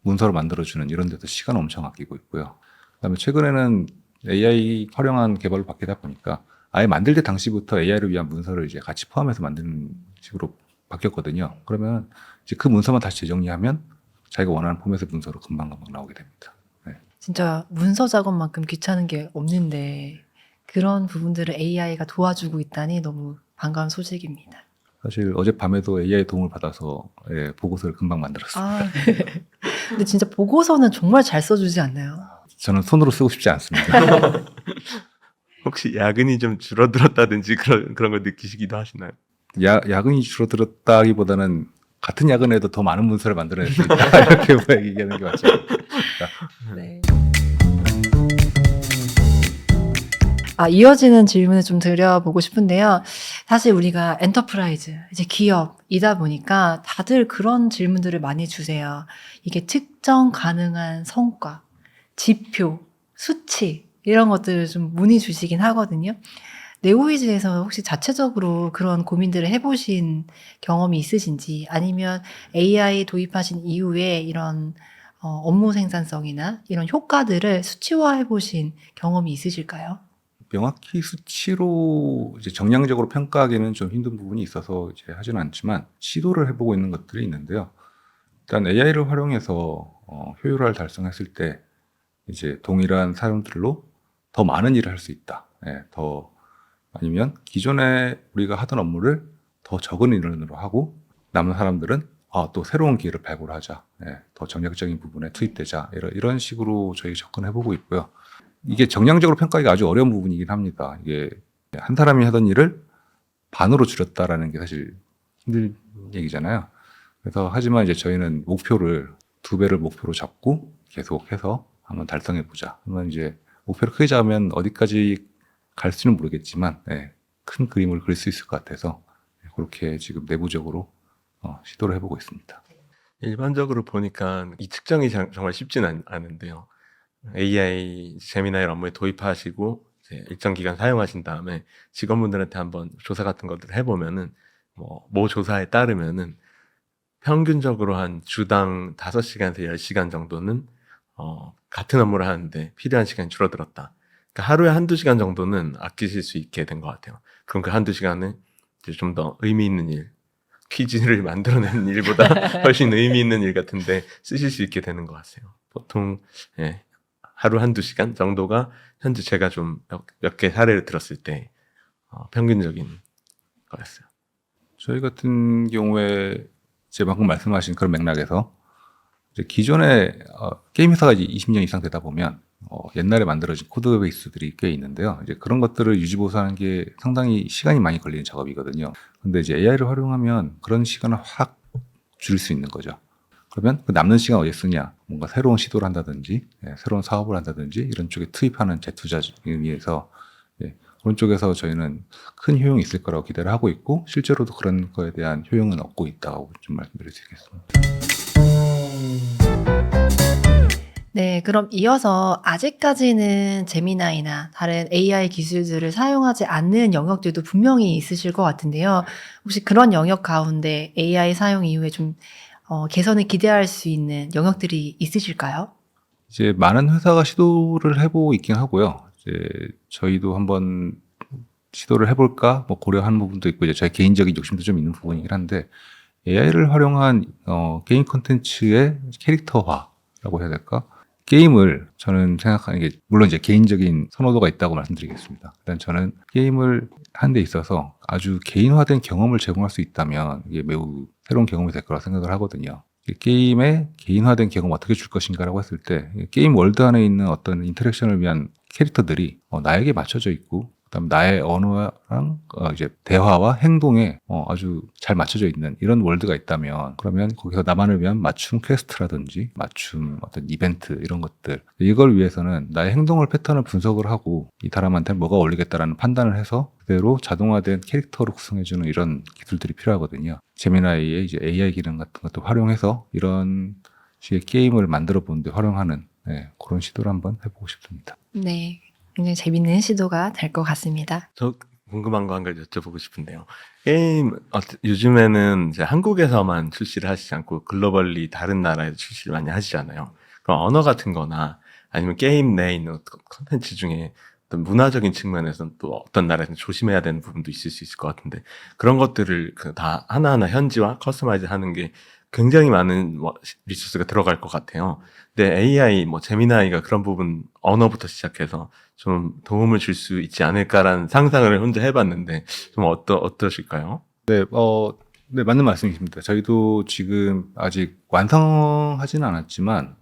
문서로 만들어주는 이런 데도 시간을 엄청 아끼고 있고요. 그 다음에 최근에는 AI 활용한 개발을 바뀌다 보니까 아예 만들 때 당시부터 AI를 위한 문서를 이제 같이 포함해서 만드는 식으로 바뀌었거든요. 그러면 이제 그 문서만 다시 재정리하면 자기가 원하는 포맷의 문서로 금방 나오게 됩니다. 네. 진짜 문서 작업만큼 귀찮은 게 없는데 그런 부분들을 AI가 도와주고 있다니 너무 반가운 소식입니다. 사실 어젯밤에도 AI 도움을 받아서 보고서를 금방 만들었습니다. 근데 진짜 보고서는 정말 잘 써주지 않나요? 저는 손으로 쓰고 싶지 않습니다. 혹시 야근이 좀 줄어들었다든지 그런 걸 느끼시기도 하시나요? 야근이 줄어들었다기보다는 같은 야근에도 더 많은 문서를 만들어낼 수 있다. 이렇게 얘기하는 게 맞죠. 네. 이어지는 질문을 좀 드려보고 싶은데요. 사실 우리가 엔터프라이즈, 이제 기업이다 보니까 다들 그런 질문들을 많이 주세요. 이게 측정 가능한 성과, 지표, 수치, 이런 것들을 좀 문의 주시긴 하거든요. 네오이즈에서 혹시 자체적으로 그런 고민들을 해보신 경험이 있으신지 아니면 AI 도입하신 이후에 이런 업무 생산성이나 이런 효과들을 수치화해보신 경험이 있으실까요? 명확히 수치로 이제 정량적으로 평가하기는 좀 힘든 부분이 있어서 이제 하지는 않지만 시도를 해보고 있는 것들이 있는데요. 일단 AI를 활용해서 효율화를 달성했을 때 이제 동일한 사람들로 더 많은 일을 할 수 있다. 더 아니면 기존에 우리가 하던 업무를 더 적은 인원으로 하고 남은 사람들은 또 새로운 기회를 발굴하자. 더 정략적인 부분에 투입되자. 이런 식으로 저희 접근해보고 있고요. 이게 정량적으로 평가하기가 아주 어려운 부분이긴 합니다. 이게 한 사람이 하던 일을 반으로 줄였다라는 게 사실 힘든 얘기잖아요. 그래서 하지만 이제 저희는 목표를 2배를 목표로 잡고 계속해서 한번 달성해 보자. 그러면 이제 목표를 크게 잡으면 어디까지 갈지는 모르겠지만 큰 그림을 그릴 수 있을 것 같아서 그렇게 지금 내부적으로 시도를 해보고 있습니다. 일반적으로 보니까 이 측정이 정말 쉽지는 않은데요. AI 제미나이 업무에 도입하시고 이제 일정 기간 사용하신 다음에 직원분들한테 한번 조사 같은 것들을 해보면은 모 조사에 따르면은 평균적으로 한 주당 5시간에서 10시간 정도는 같은 업무를 하는데 필요한 시간이 줄어들었다. 그러니까 하루에 1-2시간 정도는 아끼실 수 있게 된 것 같아요. 그럼 그 1-2시간은 이제 좀 더 의미 있는 일, 퀴즈를 만들어내는 일보다 훨씬 의미 있는 일 같은데 쓰실 수 있게 되는 것 같아요. 보통 하루 1-2시간 정도가 현재 제가 좀 몇 개 사례를 들었을 때 평균적인 거였어요. 저희 같은 경우에 이제 방금 말씀하신 그런 맥락에서 이제 기존에 게임 회사가 이제 20년 이상 되다 보면 옛날에 만들어진 코드 베이스들이 꽤 있는데요. 이제 그런 것들을 유지보수하는 게 상당히 시간이 많이 걸리는 작업이거든요. 근데 이제 AI를 활용하면 그런 시간을 확 줄일 수 있는 거죠. 그러면 그 남는 시간 어디에 쓰냐? 뭔가 새로운 시도를 한다든지, 새로운 사업을 한다든지 이런 쪽에 투입하는 재투자 의미에서 그런 쪽에서 저희는 큰 효용이 있을 거라고 기대를 하고 있고 실제로도 그런 거에 대한 효용은 얻고 있다고 좀 말씀드릴 수 있겠습니다. 네, 그럼 이어서 아직까지는 제미나이나 다른 AI 기술들을 사용하지 않는 영역들도 분명히 있으실 것 같은데요. 혹시 그런 영역 가운데 AI 사용 이후에 좀 개선을 기대할 수 있는 영역들이 있으실까요? 이제 많은 회사가 시도를 해보고 있긴 하고요. 이제 저희도 한번 시도를 해볼까 뭐 고려하는 부분도 있고 이제 저희 개인적인 욕심도 좀 있는 부분이긴 한데 AI를 활용한 게임 콘텐츠의 캐릭터화라고 해야 될까? 게임을 저는 생각하는 게 물론 이제 개인적인 선호도가 있다고 말씀드리겠습니다. 일단 저는 게임을 하는 데 있어서 아주 개인화된 경험을 제공할 수 있다면 이게 매우 새로운 경험이 될 거라 생각을 하거든요. 게임의 개인화된 경험 어떻게 줄 것인가라고 했을 때 게임 월드 안에 있는 어떤 인터랙션을 위한 캐릭터들이 나에게 맞춰져 있고 그다음 나의 언어랑 이제 대화와 행동에 아주 잘 맞춰져 있는 이런 월드가 있다면 그러면 거기서 나만을 위한 맞춤 퀘스트라든지 맞춤 어떤 이벤트 이런 것들 이걸 위해서는 나의 행동을 패턴을 분석을 하고 이 사람한테 뭐가 어울리겠다라는 판단을 해서 그대로 자동화된 캐릭터로 구성해주는 이런 기술들이 필요하거든요. 제미나이의 이제 AI 기능 같은 것도 활용해서 이런 식의 게임을 만들어 보는데 활용하는 그런 시도를 한번 해보고 싶습니다. 네, 굉장히 재밌는 시도가 될 것 같습니다. 저 궁금한 거 한 가지 여쭤보고 싶은데요. 게임 요즘에는 이제 한국에서만 출시를 하시지 않고 글로벌리 다른 나라에서 출시를 많이 하시잖아요. 그럼 언어 같은 거나 아니면 게임 내에 있는 콘텐츠 중에 어떤 문화적인 측면에서는 또 어떤 나라에서는 조심해야 되는 부분도 있을 수 있을 것 같은데 그런 것들을 다 하나하나 현지화, 커스터마이즈 하는 게 굉장히 많은 리소스가 들어갈 것 같아요. 근데 AI, 제미나이가 그런 부분 언어부터 시작해서 좀 도움을 줄 수 있지 않을까라는 상상을 혼자 해봤는데 좀 어떠실까요? 네, 네, 맞는 말씀이십니다. 저희도 지금 아직 완성하지는 않았지만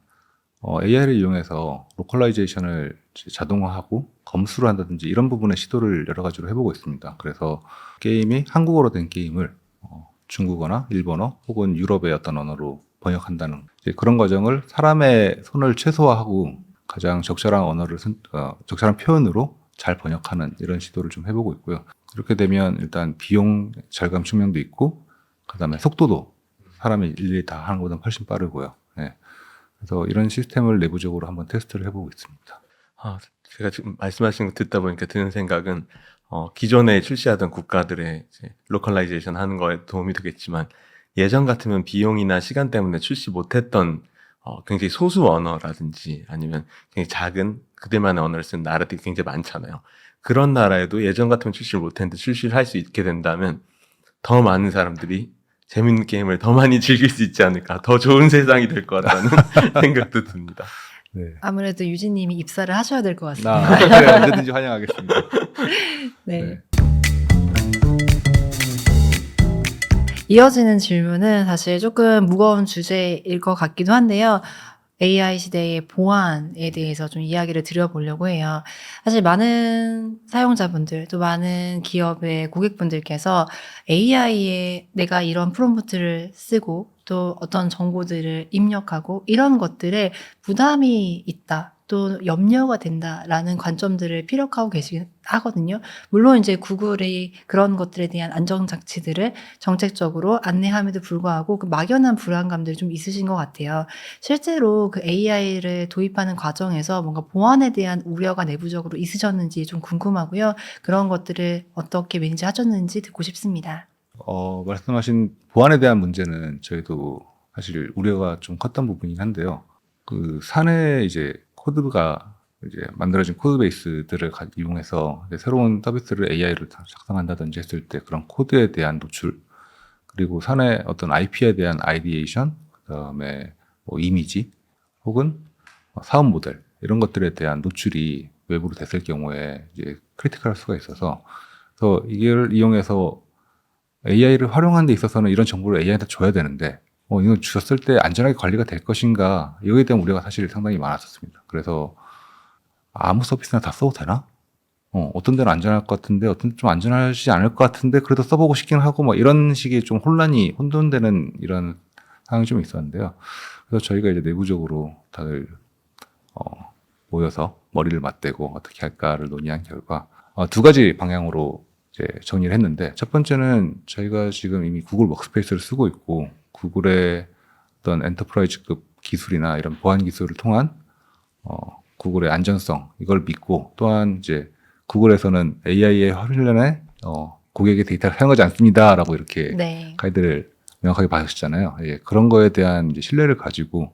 AI를 이용해서 로컬라이제이션을 자동화하고 검수를 한다든지 이런 부분의 시도를 여러 가지로 해보고 있습니다. 그래서 게임이 한국어로 된 게임을 중국어나 일본어 혹은 유럽의 어떤 언어로 번역한다는 그런 과정을 사람의 손을 최소화하고 가장 적절한 언어를 적절한 표현으로 잘 번역하는 이런 시도를 좀 해보고 있고요. 그렇게 되면 일단 비용 절감 측면도 있고 그다음에 속도도 사람이 일일이 다 하는 것보다 훨씬 빠르고요. 그래서 이런 시스템을 내부적으로 한번 테스트를 해보고 있습니다. 제가 지금 말씀하신 거 듣다 보니까 드는 생각은 기존에 출시하던 국가들의 로컬라이제이션 하는 거에 도움이 되겠지만 예전 같으면 비용이나 시간 때문에 출시 못했던 굉장히 소수 언어라든지 아니면 굉장히 작은 그들만의 언어를 쓰는 나라들이 굉장히 많잖아요. 그런 나라에도 예전 같으면 출시를 못했는데 출시를 할 수 있게 된다면 더 많은 사람들이 재밌는 게임을 더 많이 즐길 수 있지 않을까, 더 좋은 세상이 될 것 같다는 생각도 듭니다. 네. 아무래도 유진님이 입사를 하셔야 될 것 같습니다. 네, 언제든지 환영하겠습니다. 네. 이어지는 질문은 사실 조금 무거운 주제일 것 같기도 한데요. AI 시대의 보안에 대해서 좀 이야기를 드려보려고 해요. 사실 많은 사용자분들, 또 많은 기업의 고객분들께서 AI에 내가 이런 프롬프트를 쓰고 또 어떤 정보들을 입력하고 이런 것들에 부담이 있다. 또 염려가 된다라는 관점들을 피력하고 계시긴 하거든요. 물론 이제 구글이 그런 것들에 대한 안전장치들을 정책적으로 안내함에도 불구하고 그 막연한 불안감들이 좀 있으신 것 같아요. 실제로 그 AI를 도입하는 과정에서 뭔가 보안에 대한 우려가 내부적으로 있으셨는지 좀 궁금하고요. 그런 것들을 어떻게 매니지하셨는지 듣고 싶습니다. 말씀하신 보안에 대한 문제는 저희도 사실 우려가 좀 컸던 부분이긴 한데요. 그 사내 이제 코드가 이제 만들어진 코드 베이스들을 이용해서 이제 새로운 서비스를 AI로 작성한다든지 했을 때 그런 코드에 대한 노출, 그리고 사내 어떤 IP에 대한 아이디에이션, 그다음에 뭐 이미지 혹은 사업 모델 이런 것들에 대한 노출이 외부로 됐을 경우에 이제 크리티컬할 수가 있어서, 그래서 이걸 이용해서 AI를 활용하는 데 있어서는 이런 정보를 AI한테 줘야 되는데 이거 주셨을 때 안전하게 관리가 될 것인가, 이거에 대한 우려가 사실 상당히 많았었습니다. 그래서 아무 서비스나 다 써도 되나? 어떤 데는 안전할 것 같은데 어떤 데 좀 안전하지 않을 것 같은데 그래도 써보고 싶긴 하고 뭐 이런 식의 좀 혼돈되는 이런 상황이 좀 있었는데요. 그래서 저희가 이제 내부적으로 다들 모여서 머리를 맞대고 어떻게 할까를 논의한 결과 두 가지 방향으로 이제 정리를 했는데, 첫 번째는 저희가 지금 이미 구글 워크스페이스를 쓰고 있고 구글의 어떤 엔터프라이즈급 기술이나 이런 보안 기술을 통한 구글의 안전성 이걸 믿고, 또한 이제 구글에서는 AI의 활용에 고객의 데이터를 사용하지 않습니다라고 이렇게 네. 가이드를 명확하게 받으셨잖아요. 예, 그런 거에 대한 이제 신뢰를 가지고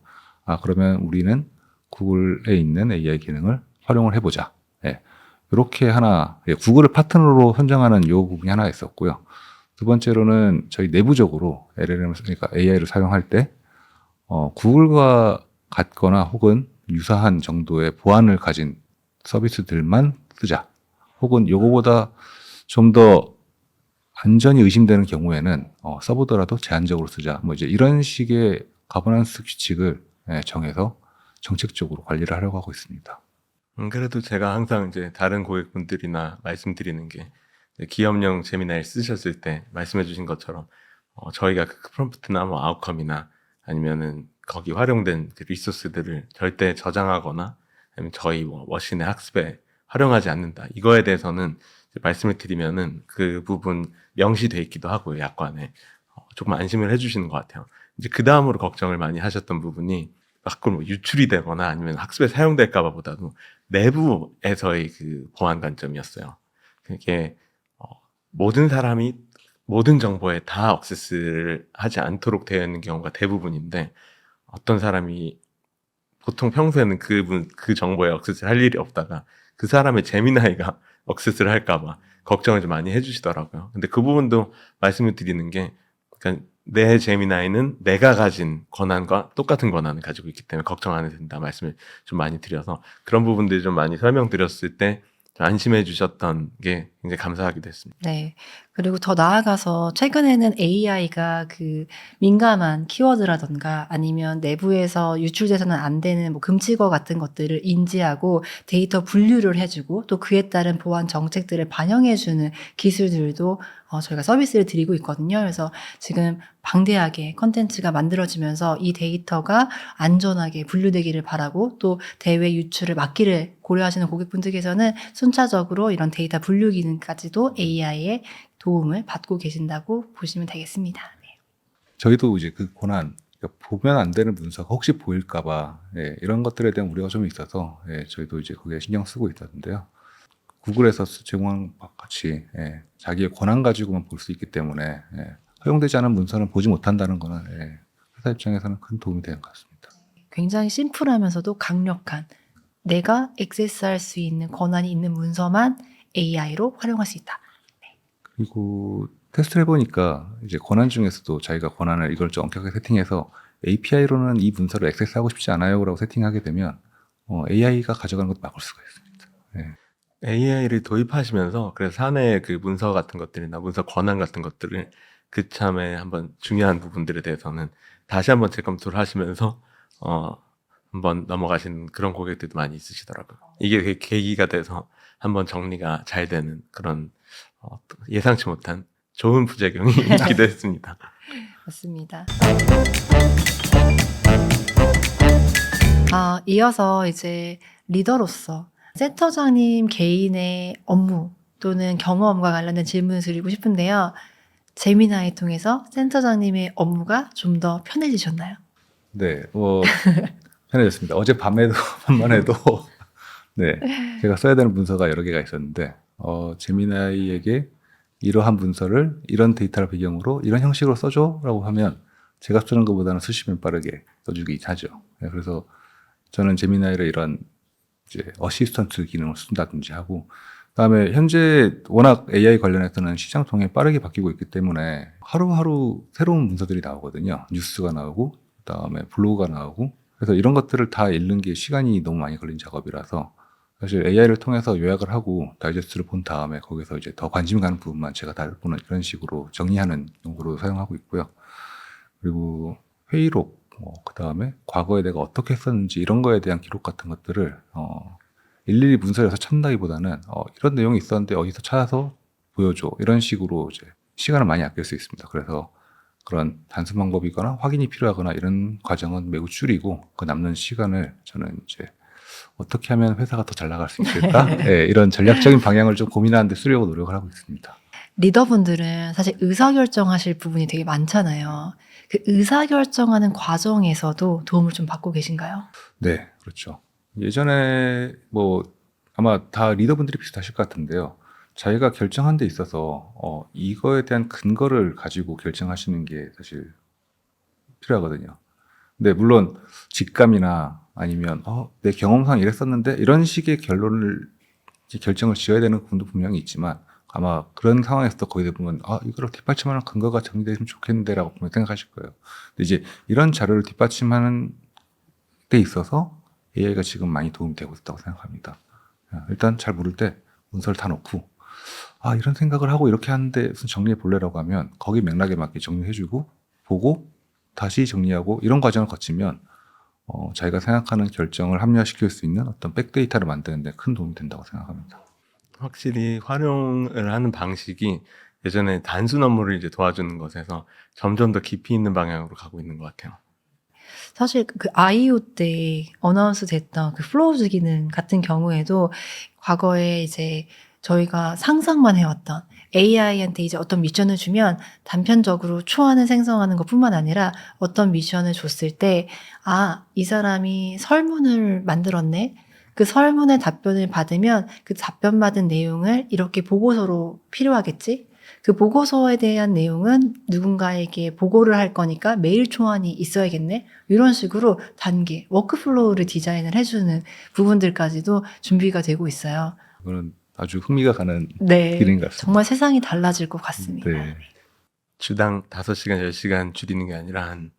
그러면 우리는 구글에 있는 AI 기능을 활용을 해보자. 예, 이렇게 하나, 구글을 파트너로 선정하는 요 부분이 하나 있었고요. 두 번째로는 저희 내부적으로 LLM을 그러니까 AI를 사용할 때 구글과 같거나 혹은 유사한 정도의 보안을 가진 서비스들만 쓰자. 혹은 요거보다 좀 더 안전이 의심되는 경우에는 써보더라도 제한적으로 쓰자. 뭐 이제 이런 식의 가버넌스 규칙을 정해서 정책적으로 관리를 하려고 하고 있습니다. 그래도 제가 항상 이제 다른 고객분들이나 말씀드리는 게, 이제 기업용 제미나이 쓰셨을 때 말씀해 주신 것처럼 저희가 그 프롬프트나 뭐 아웃컴이나 아니면은 거기 활용된 그 리소스들을 절대 저장하거나 아니면 저희 뭐 머신의 학습에 활용하지 않는다. 이거에 대해서는 이제 말씀을 드리면은 그 부분 명시돼 있기도 하고요, 약관에. 조금 안심을 해주시는 것 같아요. 이제 그 다음으로 걱정을 많이 하셨던 부분이 밖으로 뭐 유출이 되거나 아니면 학습에 사용될까봐 보다도 내부에서의 그 보안 관점이었어요. 그게 모든 사람이 모든 정보에 다 액세스를 하지 않도록 되어 있는 경우가 대부분인데, 어떤 사람이 보통 평소에는 그 정보에 액세스를 할 일이 없다가 그 사람의 제미나이가 액세스를 할까봐 걱정을 좀 많이 해주시더라고요. 근데 그 부분도 말씀을 드리는 게, 그러니까 내 제미나이는 내가 가진 권한과 똑같은 권한을 가지고 있기 때문에 걱정 안 해도 된다 말씀을 좀 많이 드려서, 그런 부분들 좀 많이 설명드렸을 때 안심해 주셨던 게 굉장히 감사하기도 했습니다. 네. 그리고 더 나아가서 최근에는 AI가 그 민감한 키워드라든가 아니면 내부에서 유출돼서는 안 되는 뭐 금지어 같은 것들을 인지하고 데이터 분류를 해주고 또 그에 따른 보안 정책들을 반영해주는 기술들도 저희가 서비스를 드리고 있거든요. 그래서 지금 방대하게 컨텐츠가 만들어지면서 이 데이터가 안전하게 분류되기를 바라고 또 대외 유출을 막기를 고려하시는 고객분들께서는 순차적으로 이런 데이터 분류 기능까지도 AI의 도움을 받고 계신다고 보시면 되겠습니다. 네. 저희도 이제 그 권한, 그러니까 보면 안 되는 문서가 혹시 보일까봐 이런 것들에 대한 우려가 좀 있어서 저희도 이제 거기에 신경 쓰고 있었는데요. 구글에서 제공한 것 같이 자기의 권한 가지고만 볼 수 있기 때문에 허용되지 않은 문서는 보지 못한다는 거는 회사 입장에서는 큰 도움이 되는 것 같습니다. 굉장히 심플하면서도 강력한 내가 액세스할 수 있는 권한이 있는 문서만 AI로 활용할 수 있다. 그리고 테스트를 해보니까 이제 권한 중에서도 자기가 권한을 이걸 좀 엄격하게 세팅해서 API로는 이 문서를 액세스하고 싶지 않아요라고 세팅하게 되면 AI가 가져가는 것도 막을 수가 있습니다. AI를 도입하시면서 그래서 사내의 그 문서 같은 것들이나 문서 권한 같은 것들을 그참에 한번 중요한 부분들에 대해서는 다시 한번 재검토를 하시면서 한번 넘어가신 그런 고객들도 많이 있으시더라고요. 이게 계기가 돼서 한번 정리가 잘 되는 그런 예상치 못한 좋은 부작용이 있기도 했습니다. 맞습니다. 이어서 이제 리더로서 센터장님 개인의 업무 또는 경험과 관련된 질문을 드리고 싶은데요. 제미나이 통해서 센터장님의 업무가 좀 더 편해지셨나요? 네, 편해졌습니다. 어제 밤만 해도 네, 제가 써야 되는 문서가 여러 개가 있었는데 제미나이에게 이러한 문서를 이런 데이터를 배경으로 이런 형식으로 써줘라고 하면 제가 쓰는 것보다는 수십 배 빠르게 써주기 하죠. 네, 그래서 저는 제미나이를 이런 이제 어시스턴트 기능을 쓴다든지 하고, 그다음에 현재 워낙 AI 관련해서는 시장 동향이 빠르게 바뀌고 있기 때문에 하루하루 새로운 문서들이 나오거든요. 뉴스가 나오고 그다음에 블로그가 나오고, 그래서 이런 것들을 다 읽는 게 시간이 너무 많이 걸린 작업이라서 사실 AI를 통해서 요약을 하고 다이제스트를 본 다음에 거기서 이제 더 관심 가는 부분만 제가 다루는 이런 식으로 정리하는 용도로 사용하고 있고요. 그리고 회의록, 그다음에 과거에 내가 어떻게 했었는지 이런 거에 대한 기록 같은 것들을 일일이 문서에서 찾는다기보다는 이런 내용이 있었는데 어디서 찾아서 보여줘, 이런 식으로 이제 시간을 많이 아낄 수 있습니다. 그래서 그런 단순 방법이거나 확인이 필요하거나 이런 과정은 매우 줄이고 그 남는 시간을 저는 이제 어떻게 하면 회사가 더 잘 나갈 수 있을까? 네, 이런 전략적인 방향을 좀 고민하는 데 쓰려고 노력을 하고 있습니다. 리더분들은 사실 의사결정하실 부분이 되게 많잖아요. 그 의사결정하는 과정에서도 도움을 좀 받고 계신가요? 네, 그렇죠. 예전에 아마 다 리더분들이 비슷하실 것 같은데요. 자기가 결정한 데 있어서 이거에 대한 근거를 가지고 결정하시는 게 사실 필요하거든요. 근데 물론 직감이나 아니면 내 경험상 이랬었는데 이런 식의 결정을 지어야 되는 부분도 분명히 있지만, 아마 그런 상황에서도 거의 대부분 이거를 뒷받침하는 근거가 정리되면 좋겠는데라고 분명히 생각하실 거예요. 근데 이제 이런 자료를 뒷받침하는 데 있어서 AI가 지금 많이 도움이 되고 있다고 생각합니다. 일단 잘 모를 때 문서를 다 놓고 이런 생각을 하고 이렇게 하는데 정리해 볼래라고 하면 거기 맥락에 맞게 정리해주고 보고 다시 정리하고 이런 과정을 거치면 자기가 생각하는 결정을 합리화시킬 수 있는 어떤 백데이터를 만드는 데 큰 도움이 된다고 생각합니다. 확실히 활용을 하는 방식이 예전에 단순 업무를 이제 도와주는 것에서 점점 더 깊이 있는 방향으로 가고 있는 것 같아요. 사실 그 아이오 때 어나운스 됐던 그 플로우즈 기능 같은 경우에도 과거에 이제 저희가 상상만 해왔던 AI한테 이제 어떤 미션을 주면 단편적으로 초안을 생성하는 것뿐만 아니라 어떤 미션을 줬을 때 이 사람이 설문을 만들었네. 그 설문의 답변을 받으면 그 답변 받은 내용을 이렇게 보고서로 필요하겠지? 그 보고서에 대한 내용은 누군가에게 보고를 할 거니까 메일 초안이 있어야겠네. 이런 식으로 단계, 워크플로우를 디자인을 해주는 부분들까지도 준비가 되고 있어요. 이거는 아주 흥미가 가는 네, 기능인 것 같습니다. 정말 세상이 달라질 것 같습니다. 네. 주당 5시간, 10시간 줄이는 게 아니라 한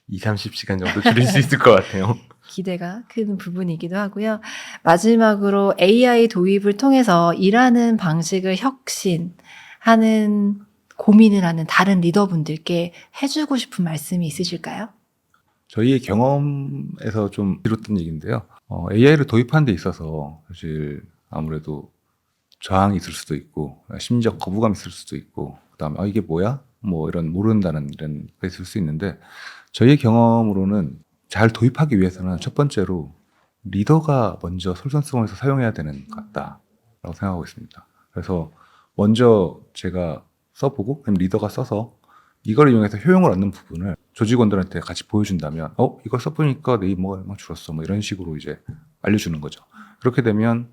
2-30시간 정도 줄일 수 있을 것 같아요. 기대가 큰 부분이기도 하고요. 마지막으로 AI 도입을 통해서 일하는 방식을 혁신하는 고민을 하는 다른 리더분들께 해주고 싶은 말씀이 있으실까요? 저희의 경험에서 좀 비롯된 얘기인데요. AI를 도입하는 데 있어서 사실 아무래도 저항이 있을 수도 있고 심리적 거부감이 있을 수도 있고, 그다음에 이게 뭐야? 이런 모른다는 이런 게 있을 수 있는데, 저희의 경험으로는 잘 도입하기 위해서는 첫 번째로 리더가 먼저 솔선수범해서 사용해야 되는 것 같다라고 생각하고 있습니다. 그래서 먼저 제가 써보고 그럼 리더가 써서 이걸 이용해서 효용을 얻는 부분을 조직원들한테 같이 보여준다면 이걸 써보니까 내 임무가 얼마 줄었어, 이런 식으로 이제 알려주는 거죠. 그렇게 되면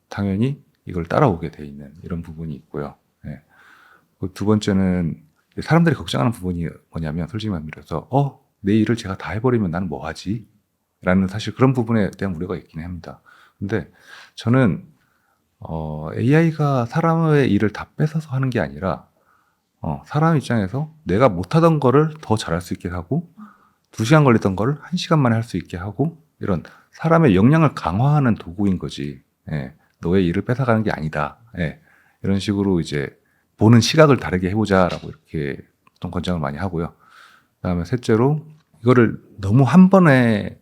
당연히 이걸 따라오게 돼 있는 이런 부분이 있고요. 네. 두 번째는 사람들이 걱정하는 부분이 뭐냐면, 솔직히 말해서 내 일을 제가 다 해버리면 나는 뭐 하지? 라는 사실 그런 부분에 대한 우려가 있긴 합니다. 근데 저는 AI가 사람의 일을 다 뺏어서 하는 게 아니라 사람 입장에서 내가 못하던 거를 더 잘할 수 있게 하고 2시간 걸리던 거를 1시간 만에 할 수 있게 하고, 이런 사람의 역량을 강화하는 도구인 거지. 예. 너의 일을 뺏어가는 게 아니다. 예. 이런 식으로 이제 보는 시각을 다르게 해보자라고 이렇게 좀 권장을 많이 하고요. 그다음에 셋째로 이거를 너무 한 번에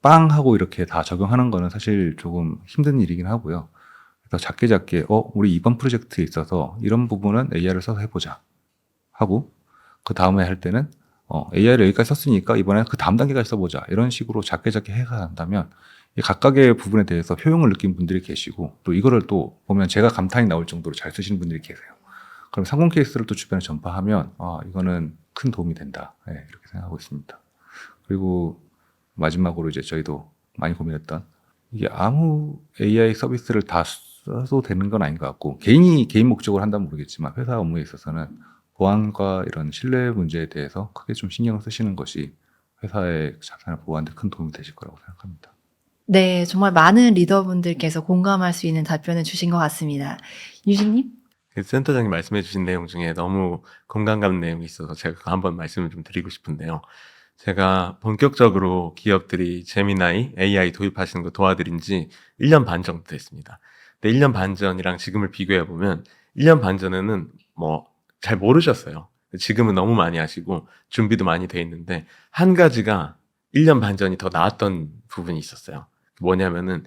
빵 하고 이렇게 다 적용하는 거는 사실 조금 힘든 일이긴 하고요. 그래서 작게 우리 이번 프로젝트에 있어서 이런 부분은 AI를 써서 해보자 하고, 그 다음에 할 때는 AI를 여기까지 썼으니까 이번에 그 다음 단계까지 써보자, 이런 식으로 작게 해간다면 이 각각의 부분에 대해서 효용을 느낀 분들이 계시고, 또 이거를 또 보면 제가 감탄이 나올 정도로 잘 쓰시는 분들이 계세요. 그럼 성공 케이스를 또 주변에 전파하면 이거는 큰 도움이 된다, 이렇게 생각하고 있습니다. 그리고 마지막으로 이제 저희도 많이 고민했던, 이게 아무 AI 서비스를 다 써도 되는 건 아닌 것 같고, 개인 목적으로 한다면 모르겠지만 회사 업무에 있어서는 보안과 이런 신뢰 문제에 대해서 크게 좀 신경을 쓰시는 것이 회사의 자산을 보호하는 데 큰 도움이 되실 거라고 생각합니다. 네, 정말 많은 리더분들께서 공감할 수 있는 답변을 주신 것 같습니다. 유진님? 센터장님 말씀해 주신 내용 중에 너무 공감 가는 내용이 있어서 제가 그거 한번 말씀을 좀 드리고 싶은데요. 제가 본격적으로 기업들이 제미나이, AI 도입하시는 거 도와드린 지 1년 반 정도 됐습니다. 근데 1년 반 전이랑 지금을 비교해 보면 1년 반 전에는 잘 모르셨어요. 지금은 너무 많이 하시고 준비도 많이 돼 있는데, 한 가지가 1년 반 전이 더 나았던 부분이 있었어요. 뭐냐면은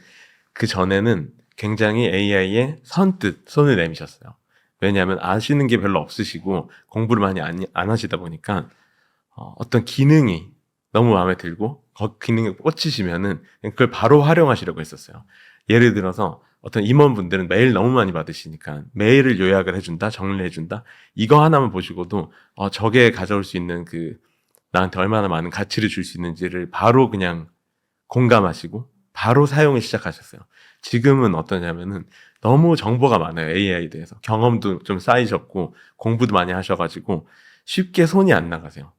그 전에는 굉장히 AI에 선뜻 손을 내미셨어요. 왜냐하면 아시는 게 별로 없으시고 공부를 많이 안 하시다 보니까 어떤 기능이 너무 마음에 들고 그 기능에 꽂히시면은 그걸 바로 활용하시려고 했었어요. 예를 들어서 어떤 임원분들은 메일 너무 많이 받으시니까 메일을 요약을 해준다, 정리를 해준다, 이거 하나만 보시고도 저게 가져올 수 있는 나한테 얼마나 많은 가치를 줄 수 있는지를 바로 그냥 공감하시고 바로 사용을 시작하셨어요. 지금은 어떠냐면은 너무 정보가 많아요. AI에 대해서. 경험도 좀 쌓이셨고 공부도 많이 하셔가지고 쉽게 손이 안 나가세요.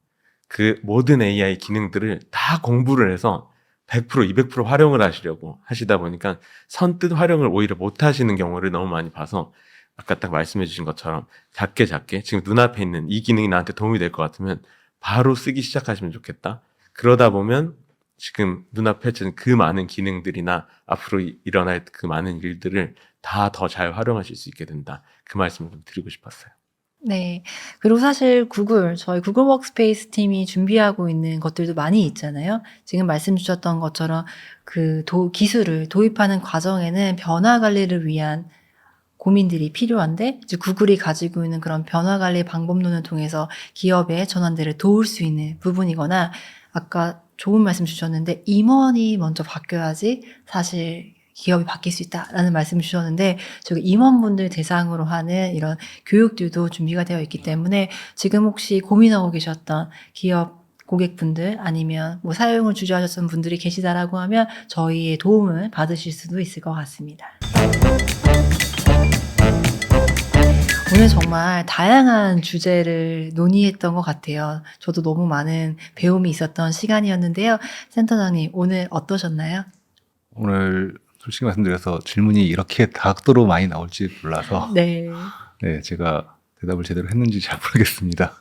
그 모든 AI 기능들을 다 공부를 해서 100%, 200% 활용을 하시려고 하시다 보니까 선뜻 활용을 오히려 못 하시는 경우를 너무 많이 봐서, 아까 딱 말씀해 주신 것처럼 작게 지금 눈앞에 있는 이 기능이 나한테 도움이 될 것 같으면 바로 쓰기 시작하시면 좋겠다. 그러다 보면 지금 눈앞에 펼쳐진 그 많은 기능들이나 앞으로 일어날 그 많은 일들을 다 더 잘 활용하실 수 있게 된다. 그 말씀을 좀 드리고 싶었어요. 네. 그리고 사실 저희 구글 워크스페이스 팀이 준비하고 있는 것들도 많이 있잖아요. 지금 말씀 주셨던 것처럼 기술을 도입하는 과정에는 변화 관리를 위한 고민들이 필요한데, 이제 구글이 가지고 있는 그런 변화 관리 방법론을 통해서 기업의 전환들을 도울 수 있는 부분이거나, 아까 좋은 말씀 주셨는데 임원이 먼저 바뀌어야지 사실 기업이 바뀔 수 있다라는 말씀을 주셨는데, 저희 임원분들 대상으로 하는 이런 교육들도 준비가 되어 있기 때문에 지금 혹시 고민하고 계셨던 기업 고객분들 아니면 사용을 주저하셨던 분들이 계시다라고 하면 저희의 도움을 받으실 수도 있을 것 같습니다. 오늘 정말 다양한 주제를 논의했던 것 같아요. 저도 너무 많은 배움이 있었던 시간이었는데요. 센터장님, 오늘 어떠셨나요? 오늘 솔직히 말씀드려서 질문이 이렇게 다각도로 많이 나올지 몰라서 네. 제가 대답을 제대로 했는지 잘 모르겠습니다.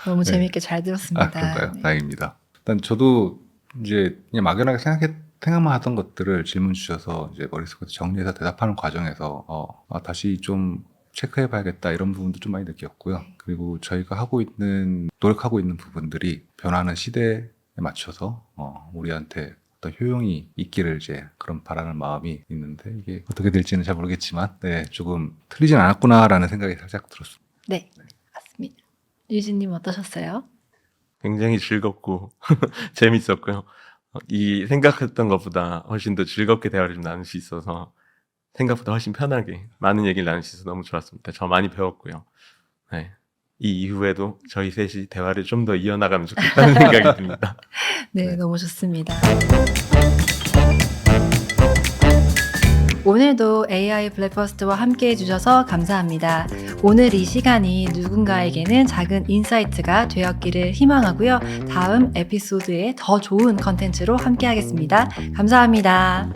너무 네. 재미있게 잘 들었습니다. 그런가요? 네. 다행입니다. 일단 저도 이제 그냥 막연하게 생각만 하던 것들을 질문 주셔서 이제 머릿속에서 정리해서 대답하는 과정에서 다시 좀 체크해봐야겠다, 이런 부분도 좀 많이 느꼈고요. 그리고 저희가 노력하고 있는 부분들이 변하는 시대에 맞춰서 우리한테 어떤 효용이 있기를 이제 그런 바라는 마음이 있는데, 이게 어떻게 될지는 잘 모르겠지만 조금 틀리진 않았구나라는 생각이 살짝 들었습니다. 네, 맞습니다. 유진님 어떠셨어요? 굉장히 즐겁고 재밌었고요. 이 생각했던 것보다 훨씬 더 즐겁게 대화를 좀 나눌 수 있어서 생각보다 훨씬 편하게 많은 얘기를 나눌 수 있어서 너무 좋았습니다. 저 많이 배웠고요. 네. 이 이후에도 저희 셋이 대화를 좀 더 이어나가면 좋겠다는 생각이 듭니다. 네, 네. 너무 좋습니다. 오늘도 AI 블랙버스트와 함께 해주셔서 감사합니다. 오늘 이 시간이 누군가에게는 작은 인사이트가 되었기를 희망하고요. 다음 에피소드에 더 좋은 컨텐츠로 함께 하겠습니다. 감사합니다.